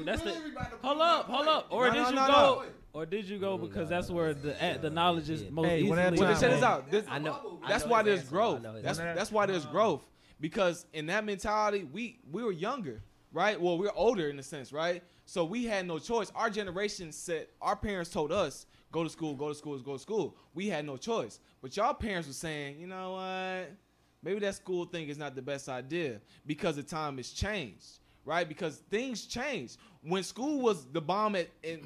hold Hold up, or No, did no, you no, go? no. Or did you go because that's where the knowledge is Yeah. most Hey, easily. when that Well, time- check this man. out. I know. That's I know why his there's answer. growth. I know his That's answer. that's why there's growth because in that mentality, we were younger, right? Well, we're older in a sense, right? So we had no choice. Our generation said our parents told us go to school, go to school, go to school. We had no choice. But y'all parents were saying, you know what? Maybe that school thing is not the best idea because the time has changed, right? Because things change. When school was the bomb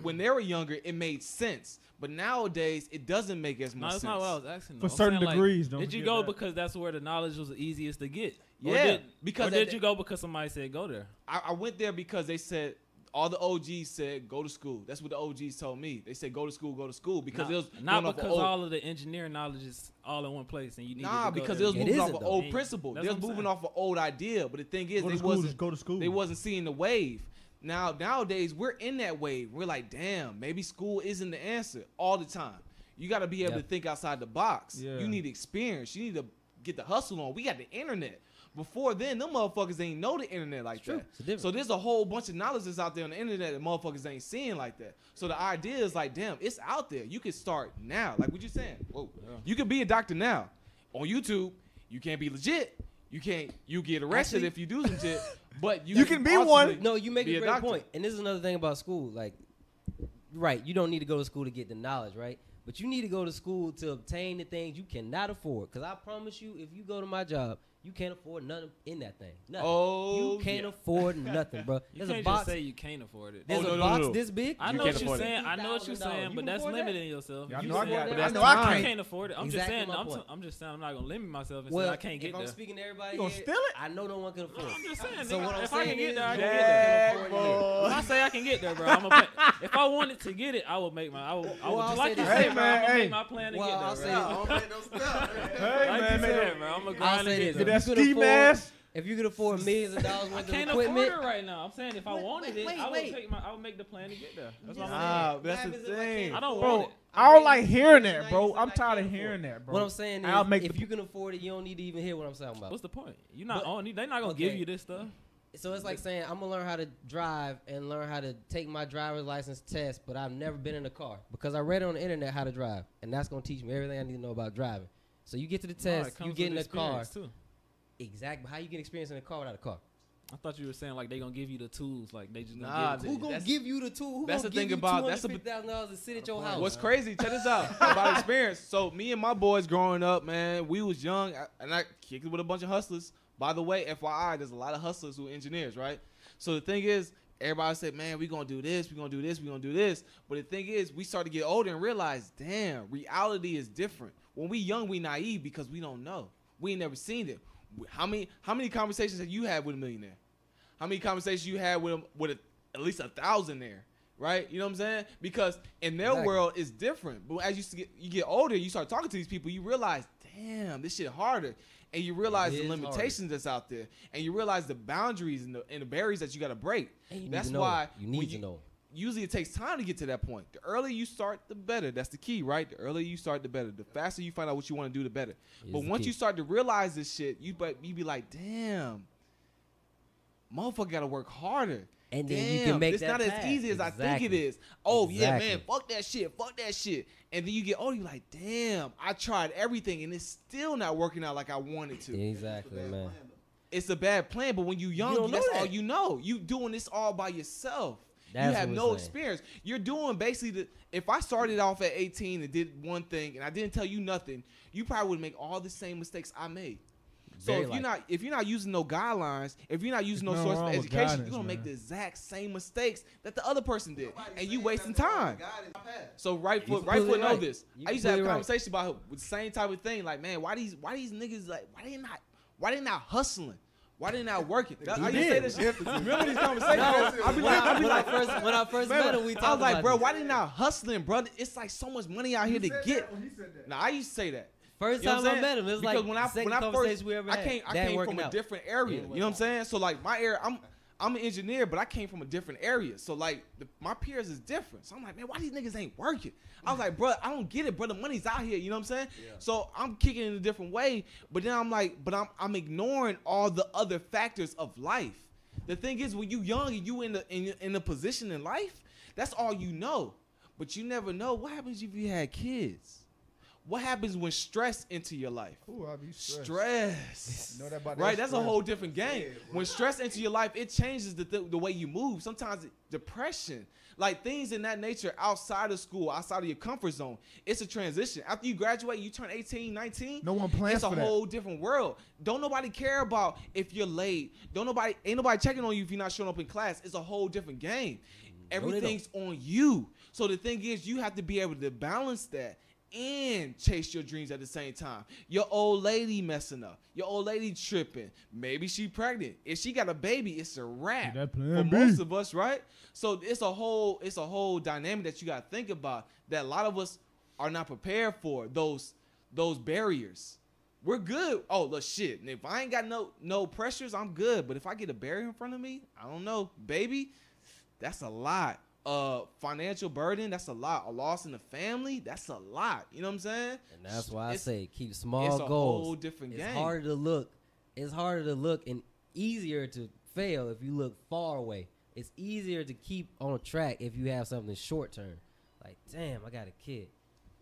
when they were younger, it made sense. But nowadays, it doesn't make as No, much that's sense. not what I was asking. For though. I'm certain saying, like, degrees, don't did you forget go that. because that's where the knowledge was the easiest to get? Yeah, or because did at you go because somebody said go there? I went there because they said all the OGs said go to school. That's what the OGs told me. They said go to school because it was not going off of because old, all of the engineering knowledge is all in one place and you need nah to go because there. it was It moving off isn't, of though. old Yeah, principle. that's They was what I'm moving saying. off of old idea. But the thing is, Go to they school, wasn't just go to school. They wasn't seeing the wave. Nowadays we're in that wave. We're like, damn, maybe school isn't the answer all the time. You got to be able Yep. to think outside the box. Yeah. You need experience. You need to get the hustle on. We got the internet. Before then, them motherfuckers ain't know the internet like true. that. It's different. So there's a whole bunch of knowledge that's out there on the internet that motherfuckers ain't seeing like that. So the idea is like, damn, it's out there. You can start now. Like what you saying. Whoa. You can be a doctor now. On YouTube, you can't be legit. You get arrested Actually- if you do some shit, but You can be one. ultimately No, you make be a a great doctor. point. And this is another thing about school. Like, right, you don't need to go to school to get the knowledge, right? But you need to go to school to obtain the things you cannot afford. Because I promise you, if you go to my job, you can't afford nothing in that thing. Nothing. Oh, you can't yeah. afford nothing, bro. You There's can't a box. just say you can't afford it. There's Oh, a no, box no. this big. I You know can't what you're afford it. saying. I know what you're saying, You but can that's afford that? limiting yourself. Yeah, I You know I saying- got. But I that's know I time. I can't. can't afford it. I'm Exactly just my saying. point. I'm just saying. I'm not gonna limit myself and Well, say I can't get if there. I'm speaking to everybody, You gonna here, steal it? I know no one can afford. I'm just saying. So nigga, what I'm if I saying can get is, there, I you can can get there. afford it. If I say I can get there, bro, I'm gonna pay. If I wanted to get it, I would make my. I would I'll just say like you this. said, Hey, bro, I'm man, gonna hey. make my plan to Well, get I'll there, say bro. I don't make no stuff. Hey, Like man, you man. said, bro, I'm gonna I'll grind say to this. get Get there. that You could ski afford- mask. If you could afford millions of dollars I worth of can't equipment, afford it right now. I'm saying if I wanted it, I would take my. I would make the plan to get there. That's what I'm saying. Nah, that's What the happens if I thing. can't I don't Bro, want it. I don't like hearing Now that, you bro. said I'm I tired can't of afford hearing it. that, bro. what I'm saying I'll is, make if the- you can afford it, you don't need to even hear what I'm talking about. What's the point? You're not But- on. They're not gonna okay. give you this stuff. So it's like saying I'm gonna learn how to drive and learn how to take my driver's license test, but I've never been in a car because I read it on the internet how to drive, and that's gonna teach me everything I need to know about driving. So you get to the No, it test, comes you get in with the car. experience, too. Exactly. How you get experience in a car without a car? I thought you were saying like they gonna give you the tools, like they just gonna Nah, give it to Who you. gonna that's- give you the tool? Who that's gonna the thing give you about- that's the- $250,000 to sit at your house? What's crazy? Check this out about experience. So me and my boys growing up, man, we was young, and I kicked it with a bunch of hustlers. By the way, FYI, there's a lot of hustlers who are engineers, right? So the thing is, everybody said, man, we gonna do this, we gonna do this, we gonna do this. But the thing is, we start to get older and realize, damn, reality is different. When we young, we naive because we don't know. We ain't never seen it. How many conversations have you had with a millionaire? How many conversations you had with at least 1,000 there, right? You know what I'm saying? Because in their Exactly. world, it's different. But as you get older, you start talking to these people, you realize, damn, this shit harder. And you realize It the is limitations that's out there. And you realize the boundaries and the barriers that you got to break. And you need That's to know. why You when need to know. Usually it takes time to get to that point. The earlier you start, the better. That's the key, right? The earlier you start, the better. The faster you find out what you want to do, the better. Is But the once key. you start to realize this shit, you be like, damn, motherfucker got to work harder. And then Damn, you can make it's that not path. as easy as I think it Exactly. is. Oh yeah, Exactly. man, fuck that shit. And then you get older, you like, damn, I tried everything and it's still not working out like I wanted to. Exactly, man. It's a bad plan, but when you young, don't know that's all that. you know. You doing this all by yourself. That's you have what no we're saying. experience. You're doing basically if I started off at 18 and did one thing and I didn't tell you nothing, you probably would make all the same mistakes I made. So Very if you're not using no guidelines, if you're not using no There's source nothing of wrong with education, guidance, you're gonna make man. the exact same mistakes that the other person did, and you saying wasting that's wrong time. with God is bad. So right foot completely know right. this. You I used to have completely right. conversations about with the same type of thing. Like, man, why these niggas like why they not hustling? Why they not working? I used to say this shit. Remember these conversations? I'd be like, when I first met him, we talked I was like, about bro, this. why they not hustling, brother? It's like so much money out here to get. When he said that. Now I used to say that. First You know time what I I'm met him, it was Because like when the I second first, conversation we ever I had. came That from working a out. different area. Didn't You work know what I'm out. saying? So like my area, I'm an engineer, but I came from a different area. So like my peers is different. So I'm like, man, why these niggas ain't working? I was like, bro, I don't get it, bro. The money's out here. You know what I'm saying? Yeah. So I'm kicking in a different way. But then I'm like, I'm ignoring all the other factors of life. The thing is, when you young and you in a position in life, that's all you know. But you never know what happens if you had kids. What happens when stress into your life? Ooh, I be stressed. Stress. Know that about that Right, that's a stress. whole different game. When stress into your life, it changes the way you move. Sometimes depression, like things in that nature outside of school, outside of your comfort zone, it's a transition. After you graduate, you turn 18, 19. No one plans It's a for that. whole different world. Don't nobody care about if you're late. Ain't nobody checking on you if you're not showing up in class. It's a whole different game. Everything's on you. So the thing is, you have to be able to balance that and chase your dreams at the same time. Your old lady messing up. Your old lady tripping. Maybe she pregnant. If she got a baby, it's a wrap That for plan B. most of us, right? So it's a whole dynamic that you got to think about that a lot of us are not prepared for. Those barriers. We're good. Oh, look, shit. If I ain't got no pressures, I'm good. But if I get a barrier in front of me, I don't know, baby. That's a lot. Financial burden, that's a lot. A loss in the family, that's a lot. You know what I'm saying? And that's why I It's- say keep small it's a goals. whole different It's game. harder to look. It's harder to look and easier to fail if you look far away. It's easier to keep on track if you have something short term. Like, damn, I got a kid,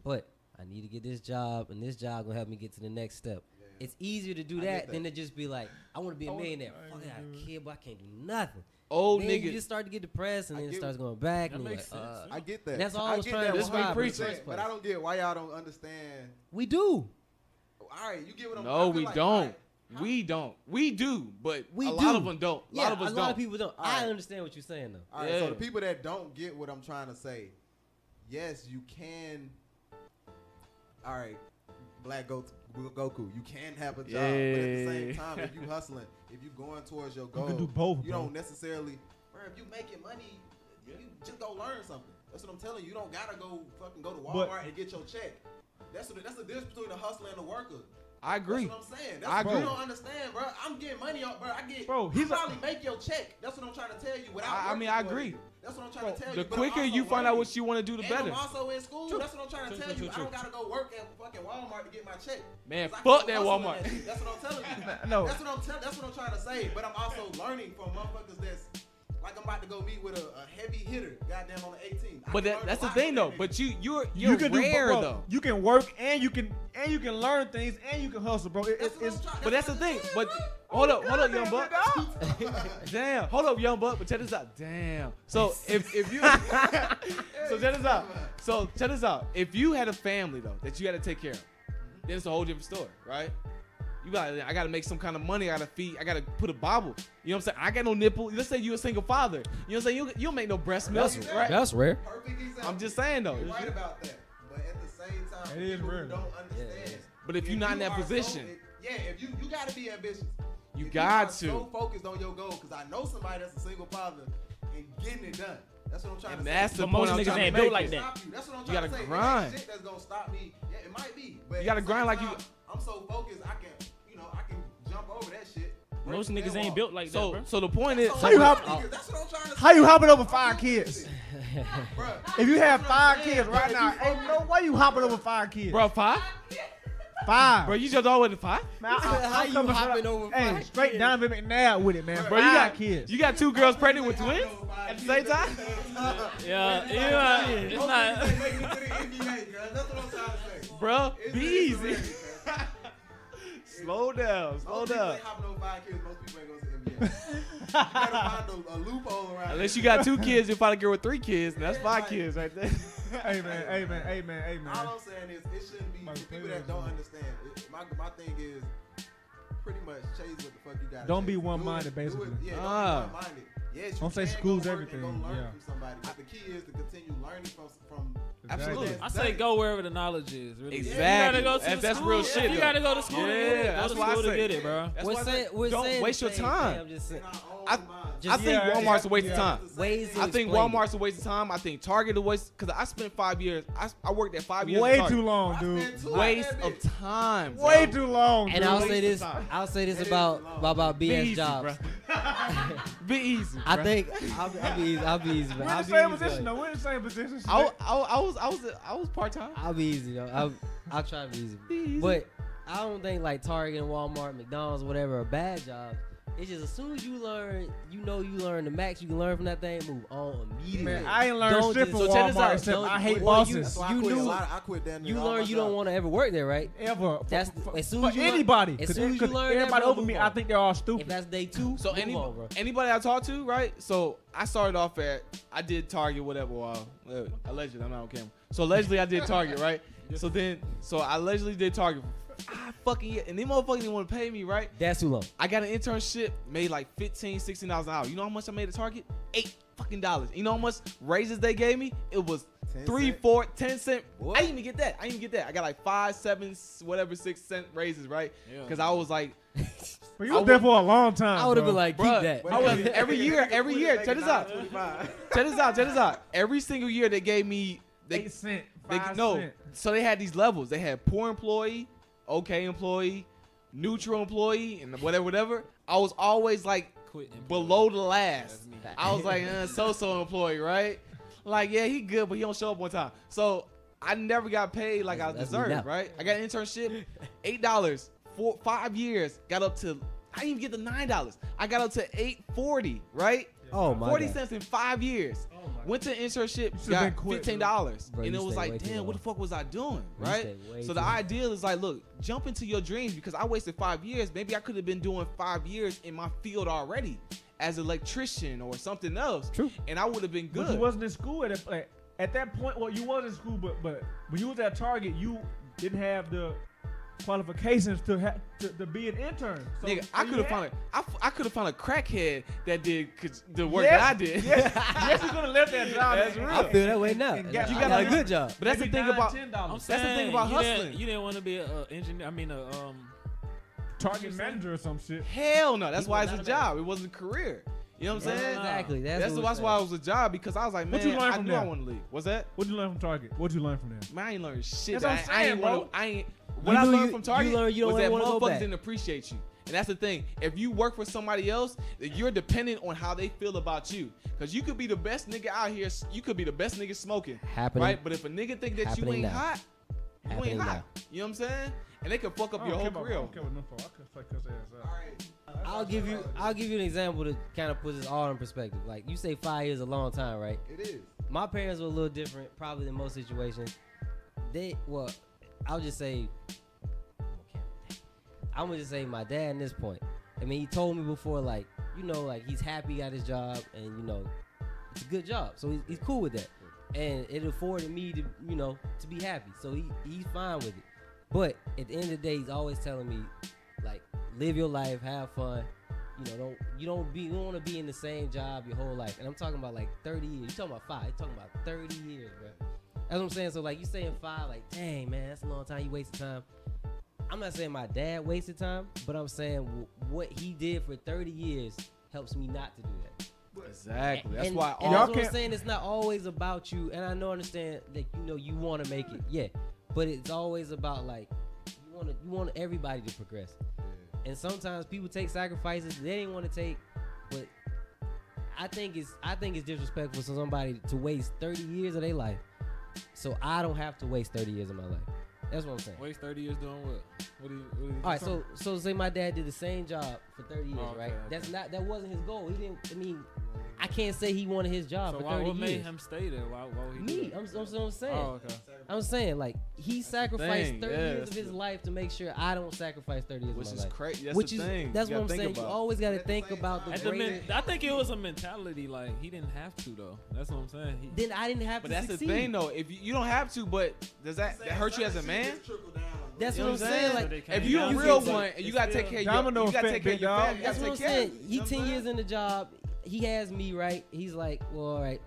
but I need to get this job, and this job gonna help me get to the next step. It's easier to do I that get that. than to just be like, I want to be a millionaire. Fuck, I got a kid, but I can't do nothing. Old Then niggas. you just start to get depressed, and I then it get- starts going back. That And you're makes like, sense. I get that. And that's all I I was get trying that to This describe. we in the preaching. first But place. I don't get why y'all don't understand. We do. All right, you get what I'm. I No, feel we like, don't. all right, We don't. We do, but We a do. lot of them don't. A Yeah, lot of us a don't. lot of people don't. All I right. understand what you're saying, though. All right, so Yeah. the people that don't get what I'm trying to say, yes, you can. All right, Black Goku, you can have a job, but at the same time, if you hustling, if you going towards your goal, can do both, you bro. don't necessarily. Bro, if you making money, you just go learn something. That's what I'm telling you. You don't gotta go fucking go to Walmart But- and get your check. That's the difference between the hustler and the worker. I agree. That's what I'm saying. That's I what agree. you don't understand, bro. I'm getting money up, bro. Bro, you he's a- probably make your check. That's what I'm trying to tell you. Without I working mean, I for it. agree. That's what I'm trying to tell The you. But I'm quicker also you find out learning. what you want to do, the And better. I'm also in school. That's what I'm trying to True, tell true, you. true, I don't gotta go work at fucking Walmart to get my check. Man, 'Cause I fuck can that hustle in Walmart. shit. That's what I'm telling you. No. That's what I'm trying to say. But I'm also learning from motherfuckers that's like I'm about to go meet with a heavy hitter, goddamn on the 18th. I But can learn that's a the lot thing from though. that But nigga. you're can rare bro, though. You can work and you can learn things and you can hustle, bro. That's what I'm trying- But that's the what I'm thing. saying, But bro. hold up, young buck. buck. Damn, hold up, young buck. But check this out. Damn. So if you, so check this out. So check this out. If you had a family though that you had to take care of, then it's a whole different story, right? You got, I gotta make some kind of money. I gotta feed. I gotta put a Bible. You know what I'm saying? I got no nipple. Let's say you a single father. You know what I'm saying? You don't make no breast milk, That's right? That's rare. Perfect example. I'm just saying though. You're right about that. But at the same time, It is people who rare. don't understand. But if you're not in that are position, if you gotta be ambitious. you If got are to. so focused on your goal, because I know somebody that's a single father and getting it done. That's what I'm trying And to that's say. the But point most I'm niggas trying to ain't make. built like it. that. Stop you. That's what I'm You trying gotta to say. It grind. ain't shit that's gonna stop me. Yeah, it might be. But You at gotta the grind same like you- time, I'm so focused. I can jump over that shit. Most break niggas that ain't wall. built like that, bro. So the point is, So How you what hop- niggas- That's what I'm trying to say. How you hopping over I'm 5 fucking kids? with it. Bruh. If you have That's what I'm 5 saying, kids bruh. right If now, you ain't no way you hopping over 5 kids. bro, 5? 5. Bro, you jumped all the way to 5? Man, How you coming hopping straight- over Hey, 5 straight kids? down McNabb with it, man. Bro, you 5 got kids. You got 2 girls pregnant with twins At at the same time? Yeah, it's not. That's what I'm trying to say. Bro, It's- be it's easy. rare. Slow down, slow Most people down. ain't hopping over 5 kids. Most people ain't going to the NBA. You gotta find a loophole around. Unless you got 2 kids, you'll find a girl with 3 kids, and that's 5 kids right there. Hey, man. All I'm saying is it shouldn't be Like, for people that don't understand. My thing is pretty much chase what the fuck you got. Don't be one-minded, basically. Yeah, don't Ah. be one-minded. Yes, you Don't say can school's go work and everything, Go learn yeah. from somebody, but the key is to continue learning from. Absolutely. that's I say done. go wherever the knowledge is. Really. Exactly. If you gotta go to That's- the that's school, real if shit, You though. gotta go to school to get it. Yeah, Go that's to why I school to say- get it, bro. That's We're why I saying, say, we're don't saying waste the your same time. thing. I'm just saying. In our own I- minds. I think Yeah, Walmart's a waste of yeah. time. Ways to I think explain Walmart's a waste of time. I think Target a waste because I spent 5 years. I worked at 5 years. Way at Target. too long, I dude. spent 2 Waste at that of bitch. time. bro. Way too long, And dude. I'll Waste say of this. time. I'll say this That is about long. Be BS easy, jobs. bro. Be easy. I bro. think I'll be easy. I'll be easy, man. We're in I'll the be same easy, position, though. though. We're in the same position. I was part time. I'll be easy though. I'll try to be easy. But I don't think like Target and Walmart, McDonald's, whatever, are bad jobs. It's just as soon as you learn the max you can learn from that thing, move on immediately. Man, I ain't learned Don't shit just- from So check this Walmart out. except Don't- I hate well, bosses. That's why You I quit. knew- I quit that. you learn you don't want to ever work there, right? Ever. That's For- as soon for as you learn- anybody. as 'Cause soon as you learn that, everybody bro, over move me, on. I think they're all If stupid. that's day 2, So move on, bro. anybody I talk to, right? So I started off at I did Target whatever while allegedly I'm not on camera. So allegedly I did Target, right? So I allegedly did Target for 5 fucking years, and they motherfuckers didn't want to pay me, right? That's too long. I got an internship, made like $15-$16 an hour. You know how much I made at Target? $8 fucking dollars. You know how much raises they gave me? It was 10 3, cent? 4, 10 cent. What? I didn't even get that. I got like 5, 7, whatever 6 cent raises, right? Yeah. Because I was like, But you was there for a long time. I would have bro. been like, keep bruh, that. I was every year. Check this out. 25. Check this out. Every single year they gave me 8 cents, they 5 no. cents. So they had these levels. They had poor employee, okay employee, neutral employee, and whatever. I was always like Quit employee. below the last. That's me. I was like, so employee, right? Like, yeah, he good, but he don't show up one time. So I never got paid like I That's me deserved, now. right? I got an internship, $8, 5 years, got up to, I didn't even get the $9. I got up to $8.40, right? Oh my 40 God. cents in 5 years. Went to internship, should've got been quit, $15, Bro, and you it was stay way like, too damn, long. what the fuck was I doing, You right? stay way So too the long. ideal is like, look, jump into your dreams because I wasted 5 years. Maybe I could have been doing 5 years in my field already as an electrician or something else. True. And I would have been good. But you wasn't in school at that point. Well, you was in school, but when you was at Target, you didn't have the qualifications to be an intern. So, Nigga, so I you could have had- found I could have found a crackhead that did the work Yes, that I did. Yes, you could have left that job. That's and- real. I feel that way now. And You got- got a good job. But that's the Maybe thing $9, about $10. I'm That's the thing saying, about you hustling. You didn't want to be a engineer. I mean, Target manager or some shit. Hell no. That's He why was it's a not a man. job. It wasn't a career. You know what I'm Yeah, saying? exactly. That's That's what why we're it was a job because I was like, man, What you learn I from knew I that? wanted to leave. What's that? What'd you learn from Target? What'd you learn from there? Man, I ain't learned shit. That's what I'm I saying, ain't bro. want to. I ain't. What I knew learned you- from Target you learned you don't was that wanna go motherfuckers back. didn't appreciate you. And that's the thing. If you work for somebody else, you're dependent on how they feel about you. Because you could be the best nigga out here. You could be the best nigga smoking. Happening. Right? But if a nigga think that you Happening ain't now. hot, you Happening ain't hot. now. You know what I'm saying? And they can fuck up I your don't whole care about- career. I don't care what no fuck. I could fuck his ass up. I'll give you an example to kind of put this all in perspective. Like you say 5 years is a long time, right? It is. My parents were a little different, probably in most situations. I'll just say, I'm gonna just say my dad in this point. I mean, he told me before, like, he's happy at his job, and it's a good job, so he's cool with that, and it afforded me to, to be happy. So he's fine with it. But at the end of the day, he's always telling me, like, live your life, have fun. You don't want to be in the same job your whole life. And I'm talking about like 30 years. You talking about 5? You talking about 30 years, bro. That's what I'm saying. So like you saying 5, like, dang man, that's a long time. You wasted time. I'm not saying my dad wasted time, but I'm saying what he did for 30 years helps me not to do that. Exactly. That's And why that's what I'm can't- saying. It's not always about you, and I understand that you want to make it, yeah. But it's always about like you want everybody to progress. And sometimes people take sacrifices they didn't want to take, but I think it's disrespectful for somebody to waste 30 years of their life, so I don't have to waste 30 years of my life. That's what I'm saying. waste 30 years doing what? What do you All right, so say my dad did the same job for 30 years, Oh, okay, right? okay. That wasn't his goal. He didn't. I mean, I can't say he wanted his job So for why 30 what made years. him stay there? Why would he do Me, that? I'm saying. Oh, okay. I'm saying like he sacrificed thing, 30 yeah, years that's of his the- life to make sure I don't sacrifice 30 years which of is my life. crazy. That's Which the is thing. that's You what I'm gotta saying. think You about. always got to At the think same about time, the At the greater. I think it was a mentality like he didn't have to though. That's what I'm saying. Then I didn't have But to that's succeed. the thing though. If you don't have to, but does that hurt you as a man? That's You what know I'm what I'm saying. saying? Like If you're a you real get- one and you gotta take care of your, Domino you gotta effect, take care of big your dog. family. You That's gotta what I'm take care of saying. it. He You know what 10 I'm years saying? in the job. He has me right. He's like, well, all right.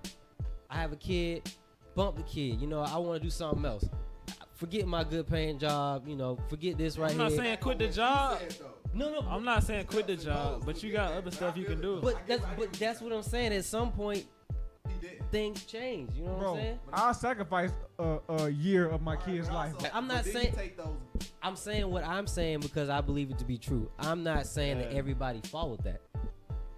I have a kid. Bump the kid. I want to do something else. Forget my good paying job. Forget this right I'm here. not saying quit the job. No. I'm not saying quit the job, but you got other stuff you can do. But that's what I'm saying. At some point, things change. You know what I'm Bro, saying? I'll sacrifice a year of my kid's life. I'm not saying. I'm saying what I'm saying because I believe it to be true. I'm not saying that everybody followed that.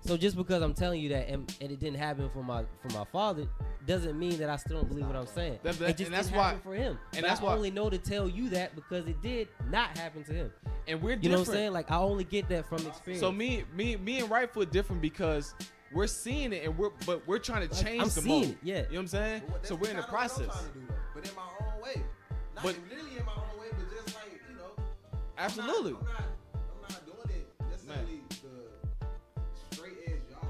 So just because I'm telling you that and it didn't happen for my father doesn't mean that I still don't believe what I'm saying. That- It just and that's didn't why- happen for him. and But that's I why- only know to tell you that because it did not happen to him. And we're different. You know what I'm saying? Like I only get that from experience. So me and Rightfoot different because we're seeing it and we're trying to Like, change I'm the seeing mode. it, yeah. You know what I'm saying? So we're in the process. But in my own way. Not But- really in my own way, but just like, Absolutely. I'm not doing it necessarily the straight edge y'all.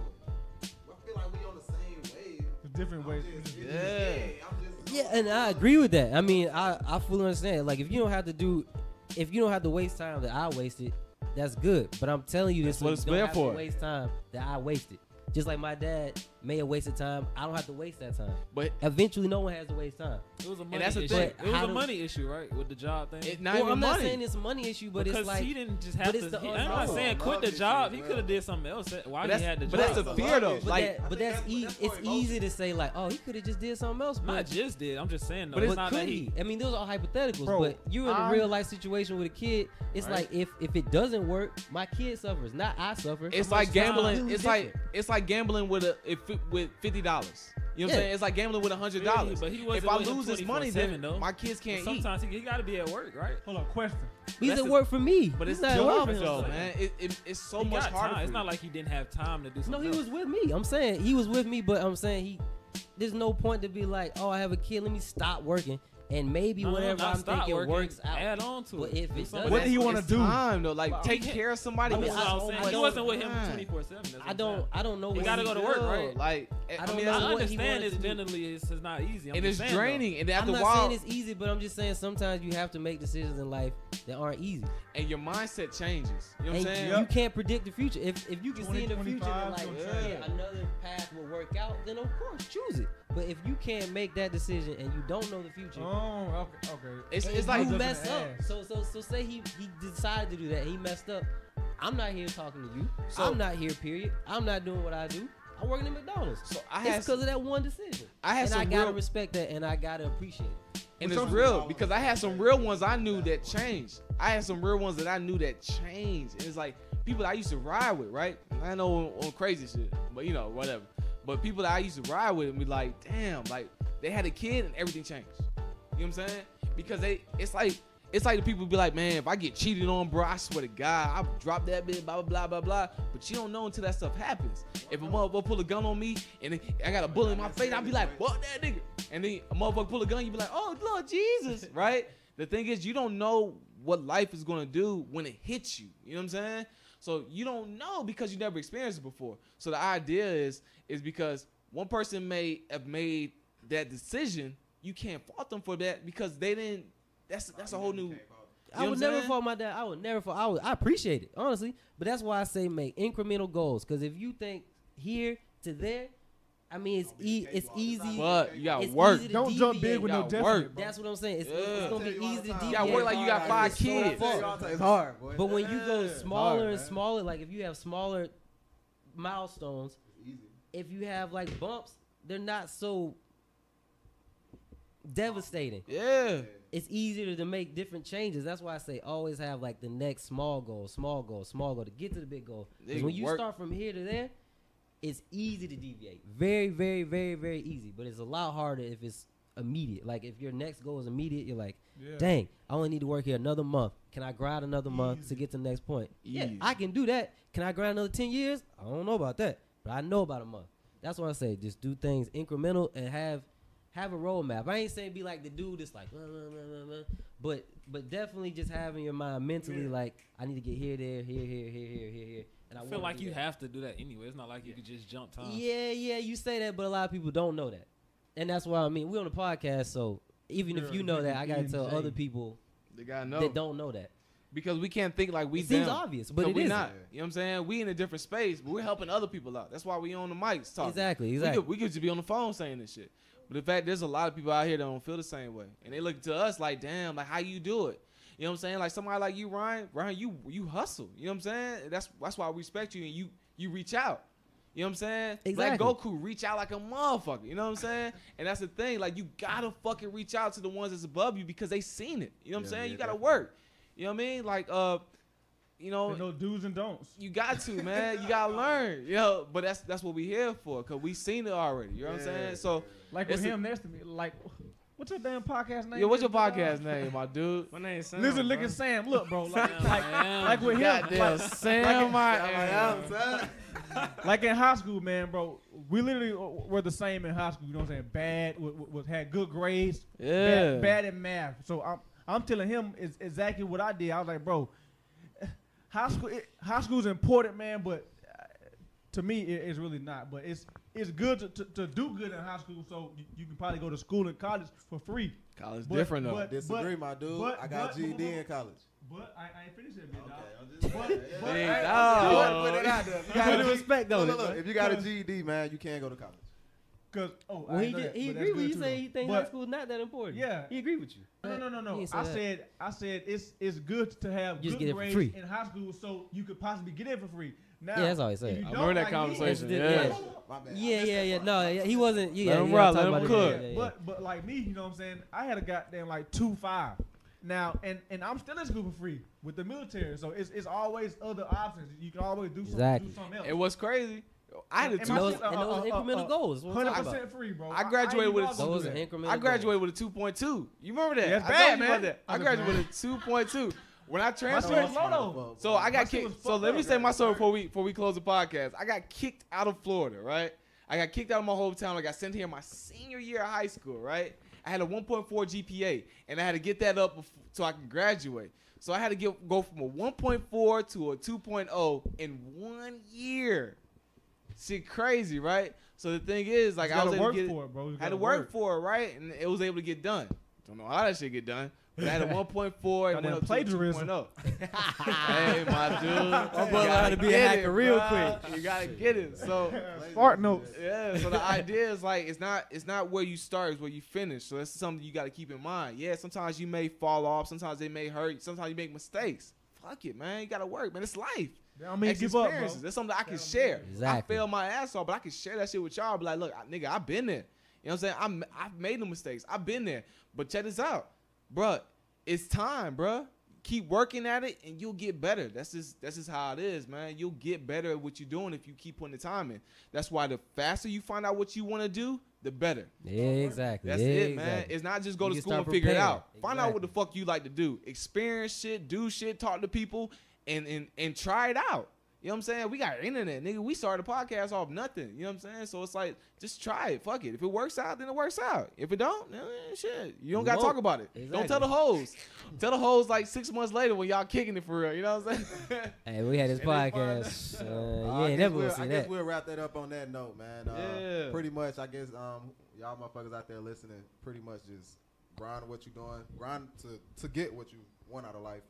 I feel like we on the same wave. Different ways. Yeah, and I agree with that. I mean, I fully understand. Like if you don't have to waste time that I wasted, that's good. But I'm telling you this, That's what so it's you don't there have for. to waste time that I wasted. Just like my dad may have wasted time, I don't have to waste that time. But Eventually, no one has to waste time. It was a money that's the issue. thing. It was How a do- money issue, right, with the job thing. it's not Well, even I'm not money. saying it's a money issue, but because it's like he didn't just have but it's to. the I'm not unknown. saying quit the Love job. issue He as could have well. did something else. Why But he had the that's job? the fear though. But, Like but that's it's more easy to say like, oh, he could have just did something else. Not But, just did. I'm just saying though. but It's not could that he? he. I mean, those are all hypotheticals. Bro, but you're in a I'm- real life situation with a kid. It's Right. like if it doesn't work, my kid suffers, not I suffer. it's How much like gambling. time? It's like gambling with with $50. You know what I'm Yeah. saying? It's like gambling with $100. But he If wasn't I with him lose this money, 24/7 then though. my kids can't eat. Sometimes he got to be at work, right? Hold on, question. He's that's at the- work for me. But it's He's not at work job for him. though, man. It's so He much got harder. time. for It's you. not like he didn't have time to do No, something. he else. was with me. I'm saying he was with me, but I'm saying there's no point to be like, oh, I have a kid, let me stop working. And maybe whatever I'm thinking works out. Add on to But it. if it doesn't, What do you want to It's do? time though, like take care of somebody. I mean, with I so don't- much He wasn't with him time. 24/7. I don't know. He what gotta he go to did. work, right? Like I don't mean, know I what he understand wanted it's to do. mentally it's not easy. I'm and just it's saying, draining. And I'm after a not while, saying it's easy, but I'm just saying sometimes you have to make decisions in life that aren't easy. and your mindset changes. You know what I'm And saying? you can't predict the future. If you can see in the future that 2025, like yeah. another path will work out, then of course choose it. But if you can't make that decision and you don't know the future, Oh, okay. It's and like you Up mess in the up. ass. So say he decided to do that. He messed up. I'm not here talking to you. So- I'm not here. Period. I'm not doing what I do. I'm working at McDonald's. So I It's had because of that one decision. I had and some I gotta real- respect that, and I gotta appreciate it. and Which it's I'm- real because I had some real ones I knew that changed. I had some real ones that I knew that changed. And it's like people I used to ride with, right? I know on crazy shit, but you know whatever. But people that I used to ride with and be like, damn, like they had a kid and everything changed. You know what I'm saying? Because it's like the people be like, man, if I get cheated on, bro, I swear to God, I'll drop that bitch, blah, blah, blah, blah, blah. But you don't know until that stuff happens. If a motherfucker pull a gun on me and I got a bullet in my face, I'll be like, fuck that nigga. And then a motherfucker pull a gun, you be like, oh, Lord Jesus, right? The thing is, you don't know what life is going to do when it hits you. You know what I'm saying? So you don't know because you never experienced it before. So the idea is because one person may have made that decision, you can't fault them for that because they didn't. That's a whole new. I would never fault my dad. I would never fault. I appreciate it, honestly. But that's why I say make incremental goals. Because if you think here to there, I mean, it's easy. But you got it's work. easy to Don't jump big deviate. with no Gotta definite, work. bro. That's what I'm saying. It's Yeah. gonna be easy to deviate. You gotta work like you got 5 It's so kids. far. It's hard, boy. But when you go Yeah. smaller Hard, and man. smaller, like if you have smaller milestones, Easy. if you have like bumps, they're not so devastating. Yeah. It's easier to make different changes. That's why I say always have like the next small goal to get to the big goal. They Because when you work- start from here to there, it's easy to deviate. Very, very, very, very easy. But it's a lot harder if it's immediate. Like if your next goal is immediate, you're like, Yeah. dang, I only need to work here another month. Can I grind another month to get to the next point? Yeah, Easy. I can do that. Can I grind another 10 years? I don't know about that. But I know about a month. That's why I say just do things incremental and have a roadmap. I ain't saying be like the dude that's like, but definitely just have in your mind mentally like, I need to get here, there, here. And I feel wanna like do you that. have to do that anyway. It's not like you could just jump time. Yeah, you say that, but a lot of people don't know that. And that's why, I mean, we're on the podcast, so even if Yeah, you know we that, I got to can tell say. other people They gotta know that don't know that. because we can't think like we It seems them. obvious, but it we isn't. not. You know what I'm saying? We in a different space, but we're helping other people out. That's why we on the mics talking. Exactly. We could just be on the phone saying this shit. But in fact, there's a lot of people out here that don't feel the same way, and they look to us like, damn, like how you do it. You know what I'm saying? Like somebody like you, Ryan, you hustle. You know what I'm saying? That's why we respect you, and you reach out. You know what I'm saying? Exactly. Like Goku reach out like a motherfucker. You know what I'm saying? And that's the thing. Like you gotta fucking reach out to the ones that's above you because they seen it. You know what I'm saying? You gotta work. You know what I mean? Like you know, There's no do's and don'ts. you got to, man. You gotta learn. You know, but that's what we here for, cause we seen it already. You know what I'm saying? So Like it's with a- him next to me, like, what's your damn podcast name? yo, what's your Big dog? podcast name, my dude? My name's Sam. Lizard bro. Licking Sam. Look, bro. Like, Sam. like with him. Goddamn, Sam, Like in high school, man, bro. We literally were the same in high school. You know what I'm saying? Bad, had good grades. Yeah. Bad in math. So I'm telling him is exactly what I did. I was like, bro, high school's important, man, but to me it's really not. But it's good to do good in high school, so you can probably go to school and college for free. College But- different though. but- Disagree, my dude. I got GED in college. But I ain't finished it, big dog. I'm just But- saying. but- Big I- dog. Put it out there. If you Put got the respect on look, it. look, if you got a GED, man, you can't go to college. Cause I Well, ain't know that, he but that's agreed with good you. too, Say though. he think But- high school not that important. Yeah. He agreed with you. No. He ain't say I that. said it's good to have Just good get it for grades free. in high school so you could possibly get in for free. Now, Yeah, that's all he said. if you I don't remember that like me- conversation. Yeah. Yeah. My bad. Yeah. No, he wasn't. Yeah, Let him he rock, talking let him about it. cook. Yeah. But like me, you know what I'm saying? I had a goddamn like 2.5. Now and I'm still in school for free with the military. So it's always other options. You can always do something, Exactly. do something else. And what's crazy, I had a And And my those shit, incremental goals. What I'm talking 100% about. free, bro. I graduated with a- Those are incremental I graduated with a 2.2. You remember that? Yeah, it's I bad, told you man. about that. I graduated with a 2.2. When I My shit transferred, was low though. so I My got shit was kicked. So fucked let me up. say my story before we close the podcast. I got kicked out of Florida, right? I got kicked out of my hometown. I got sent here my senior year of high school, right? I had a 1.4 GPA, and I had to get that up so I can graduate. So I had to go from a 1.4 to a 2.0 in 1 year. Shit crazy, right? So the thing is, like, I was able to get for it, bro. had to work for it, right? And it was able to get done. Don't know how that shit get done. But I had a 1.4 and went up to a 2.0. Hey, my dude. My brother had to be a hacker real quick. You gotta get it. So Fart notes. yeah. So the idea is like it's not where you start, it's where you finish. So that's something you gotta keep in mind. Yeah, sometimes you may fall off, sometimes they may hurt, sometimes you make mistakes. Fuck it, man. You gotta work, man. It's life. I mean, give up, bro. Experiences. That's something I can share. Exactly. I failed my ass off, but I can share that shit with y'all. Be like, look, nigga, I've been there. You know what I'm saying? I've made the mistakes. I've been there. But check this out, bruh. It's time, bruh. Keep working at it, and you'll get better. That's just how it is, man. You'll get better at what you're doing if you keep putting the time in. That's why the faster you find out what you want to do, the better. Yeah, exactly. That's it, man. It's not just go to school and figure it out. Find out what the fuck you like to do. Experience shit, do shit, talk to people, and try it out. You know what I'm saying? We got internet, nigga. We started a podcast off nothing. You know what I'm saying? So it's like, just try it. Fuck it. If it works out, then it works out. If it don't, then shit. You don't got to talk about it. Exactly. Don't tell the hoes. Tell the hoes like 6 months later when y'all kicking it for real. You know what I'm saying? Hey, we had this podcast. I guess we'll wrap that up on that note, man. Yeah. Pretty much, I guess y'all motherfuckers out there listening, pretty much just grind what you're doing. Grind to get what you want out of life.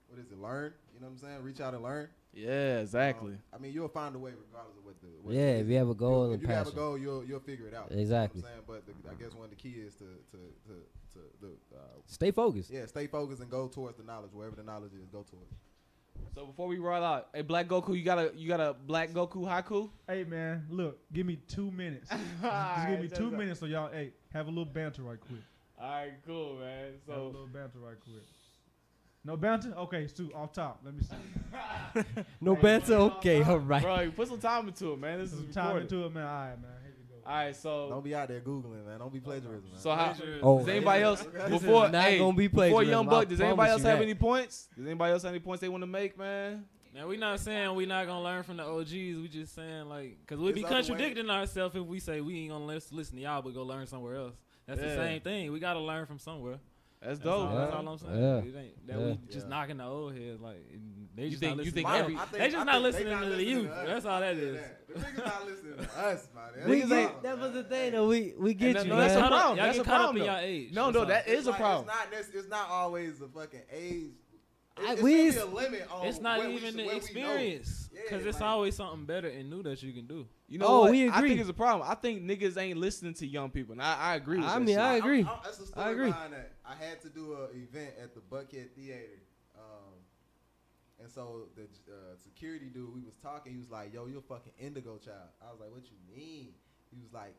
What is it? Learn. You know what I'm saying? Reach out and learn. Yeah, exactly. I mean, you'll find a way regardless of what if you have a goal and if you have a passion. goal, you'll figure it out. Exactly. You know what I'm saying? But I guess one of the key is to Stay focused. yeah, stay focused and go towards the knowledge. Wherever the knowledge is, go towards. So before we roll out, hey, Black Goku, you got a Black Goku haiku? Hey, man, look, give me 2 minutes. Just give me 2 minutes so y'all, hey, have a little banter right quick. All right, cool, man. Have a little banter right quick. No banter? Okay, Stu, off top. Let me see. No banter? Okay, all right. Bro, you put some time into it, man. This is Some time recorded. into it, man. All right, man. Here we go. All right, so Don't be out there Googling, man. Don't be plagiarism, man. so how? Oh, Does anybody else This before is not hey, gonna be before plagiarism, Young I Buck? Does anybody promise else you have that. any points? Does anybody else have any points they want to make, man? Now we not saying we not gonna learn from the OGs. We just saying like, cause we be There's other contradicting ourselves if we say we ain't gonna listen to y'all, but go learn somewhere else. That's the Yeah. same thing. We gotta learn from somewhere. That's That's dope. all, Yeah. that's all I'm saying. Yeah. It ain't that Yeah. we just knocking the old heads. Like they just think- not you listening. think to every- us. I think- They just I not think listening they not to the listening youth. to us. That's all that is. The niggas not listening to us, man. We That's get, all. that was the thing though. We get And you, no, that's man. a problem. Y'all That's get a caught up problem, in though. your age. No, That's all. that is a Like, problem. It's not always a fucking age. It's We- really a limit on It's not where we even should- the where we experience, know. cause Yeah, it's like- always something better and new that you can do. You know Oh, what? we I agree. think it's a problem. I think niggas ain't listening to young people. And I agree with I that mean, shit. I agree. That's the story I agree. behind that. I had to do an event at the Buckhead Theater. And so the security dude, we was talking. He was like, "Yo, you're a fucking indigo child." I was like, "What you mean?" He was like,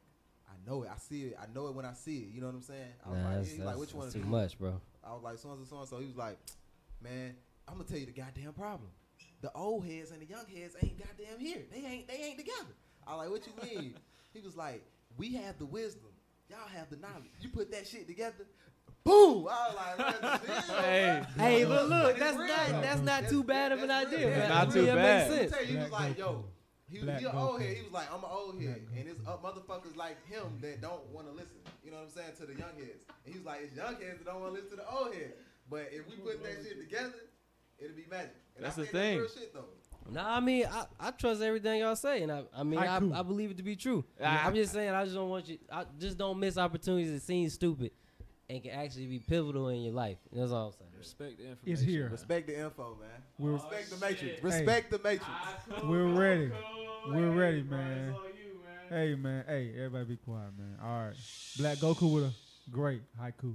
"I know it. I see it. I know it when I see it." You know what I'm saying? I was Nah, like, that's, he was like, "Which one that's is too it?" much, bro. I was like, "So and so and so." He was like, "Man, I'm gonna tell you the goddamn problem. The old heads and the young heads ain't goddamn here. They ain't together." I was like, "What you mean?" He was like, "We have the wisdom. Y'all have the knowledge. You put that shit together." Boom! I was like, "That's real, Hey. bro." Hey, but look, It's that's real, not though. that's not too bad of an That's idea, real. man. Not I too mean, that bad. makes Let me sense. tell you, he was Black like, Goku. "Yo, he was Black an Goku. old head." He was like, "I'm an old head, Black and it's motherfuckers like him that don't want to listen." You know what I'm saying, to the young heads. And he was like, "It's young heads that don't want to listen to the old heads." But if we put that shit together, it'll be magic. And That's I the think thing. That's real shit though. Nah, I mean, I trust everything y'all say, and I mean, Haiku. I believe it to be true. Ah. I'm just saying, I just don't want you. I just don't miss opportunities that seem stupid and can actually be pivotal in your life. That's all I'm saying. Respect the information. It's here. Respect the info, man. We're Respect the matrix. Respect the matrix. We're ready. We're ready, man. Hey, man. Hey, everybody be quiet, man. All right. Black Goku with a great haiku.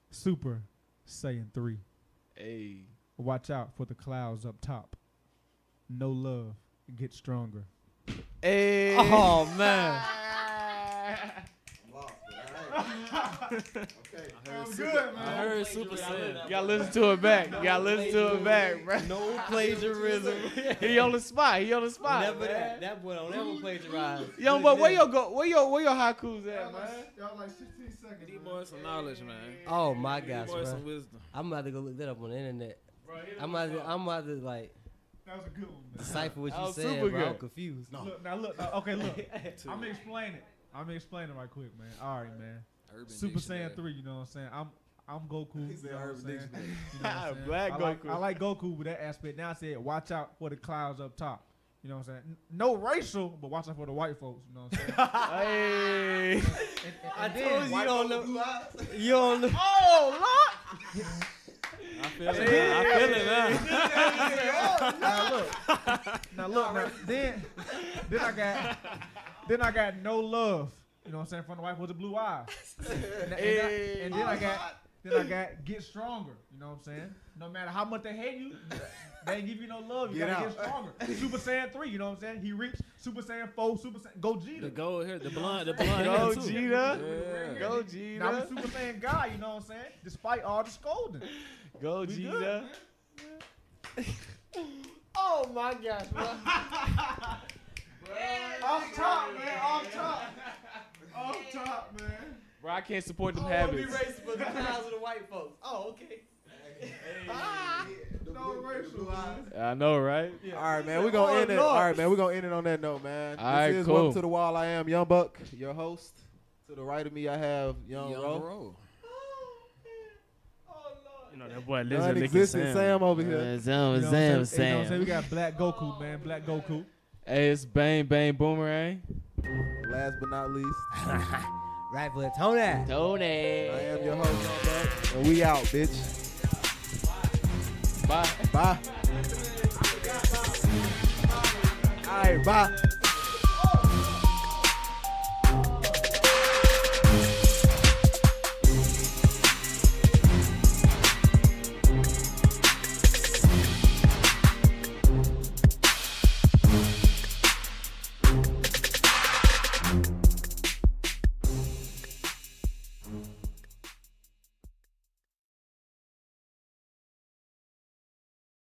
Super Saiyan 3. Hey. Watch out for the clouds up top. No love. Get stronger. Hey. Oh man. I'm lost, but all right. Okay. I heard Super Saiyan. You gotta listen to it back. You gotta listen to it back, bro. No plagiarism. He on the spot. He on the spot. Never man. that. That boy don't ever plagiarize. Young boy, where your haikus at, man? Y'all like 16 seconds. These boys some knowledge, man. Oh my These gosh, boys bro. some wisdom. I'm about to go look that up on the internet. I'm about to like. That was a good one, man. Decipher what That you was said, super bro. I'm good. confused. No. Look, now look. Okay, look. I'm gonna explain it. Right quick, man. All right, man. Urban Super Dictionary. Saiyan 3, you know what I'm saying? I'm Goku. He You said know what I'm Urban saying? Dictionary. You know what I'm saying? Black Goku. I like Goku with that aspect. Now I said, watch out for the clouds up top. You know what I'm saying? No racial, but watch out for the white folks. You know what I'm saying? Hey. And told then, you you don't know. You don't know. oh, Lord! I feel it. I feel it now. Now look. Then I got no love. You know what I'm saying? From the white folks with blue eyes. And then I got get stronger. You know what I'm saying? No matter how much they hate you, they ain't give you no love. You gotta get stronger. Super Saiyan 3, you know what I'm saying? He reached Super Saiyan 4, Super Saiyan Gogeta. The gold here, the blonde Go hair too. Gita. Yeah. Go Now Gita. I'm a Super Saiyan guy, you know what I'm saying? Despite all the scolding. Go We Gita. good. Oh my gosh, bro. Off top, man. Off top, man. Bro, I can't support them I want to be habits. racist for the clouds of the white folks. Oh, okay. No racial, man. I know, right? All right, man. We're gonna end it. All right, man. We're gonna end it on that note, man. All right, this is cool. Welcome to the Wall. I am Young Buck, your host. To the right of me, I have Young Ro. Ro. You know that boy Lizard licking Non-existent Sam over here. You know what I'm saying? We got Black Goku, man. Black Goku. Hey, it's Bang Bang Boomerang. Last but not least, Right foot, Tony. Tony. I am your host, Young Buck, and we out, bitch. Bye. Bye. All right, bye.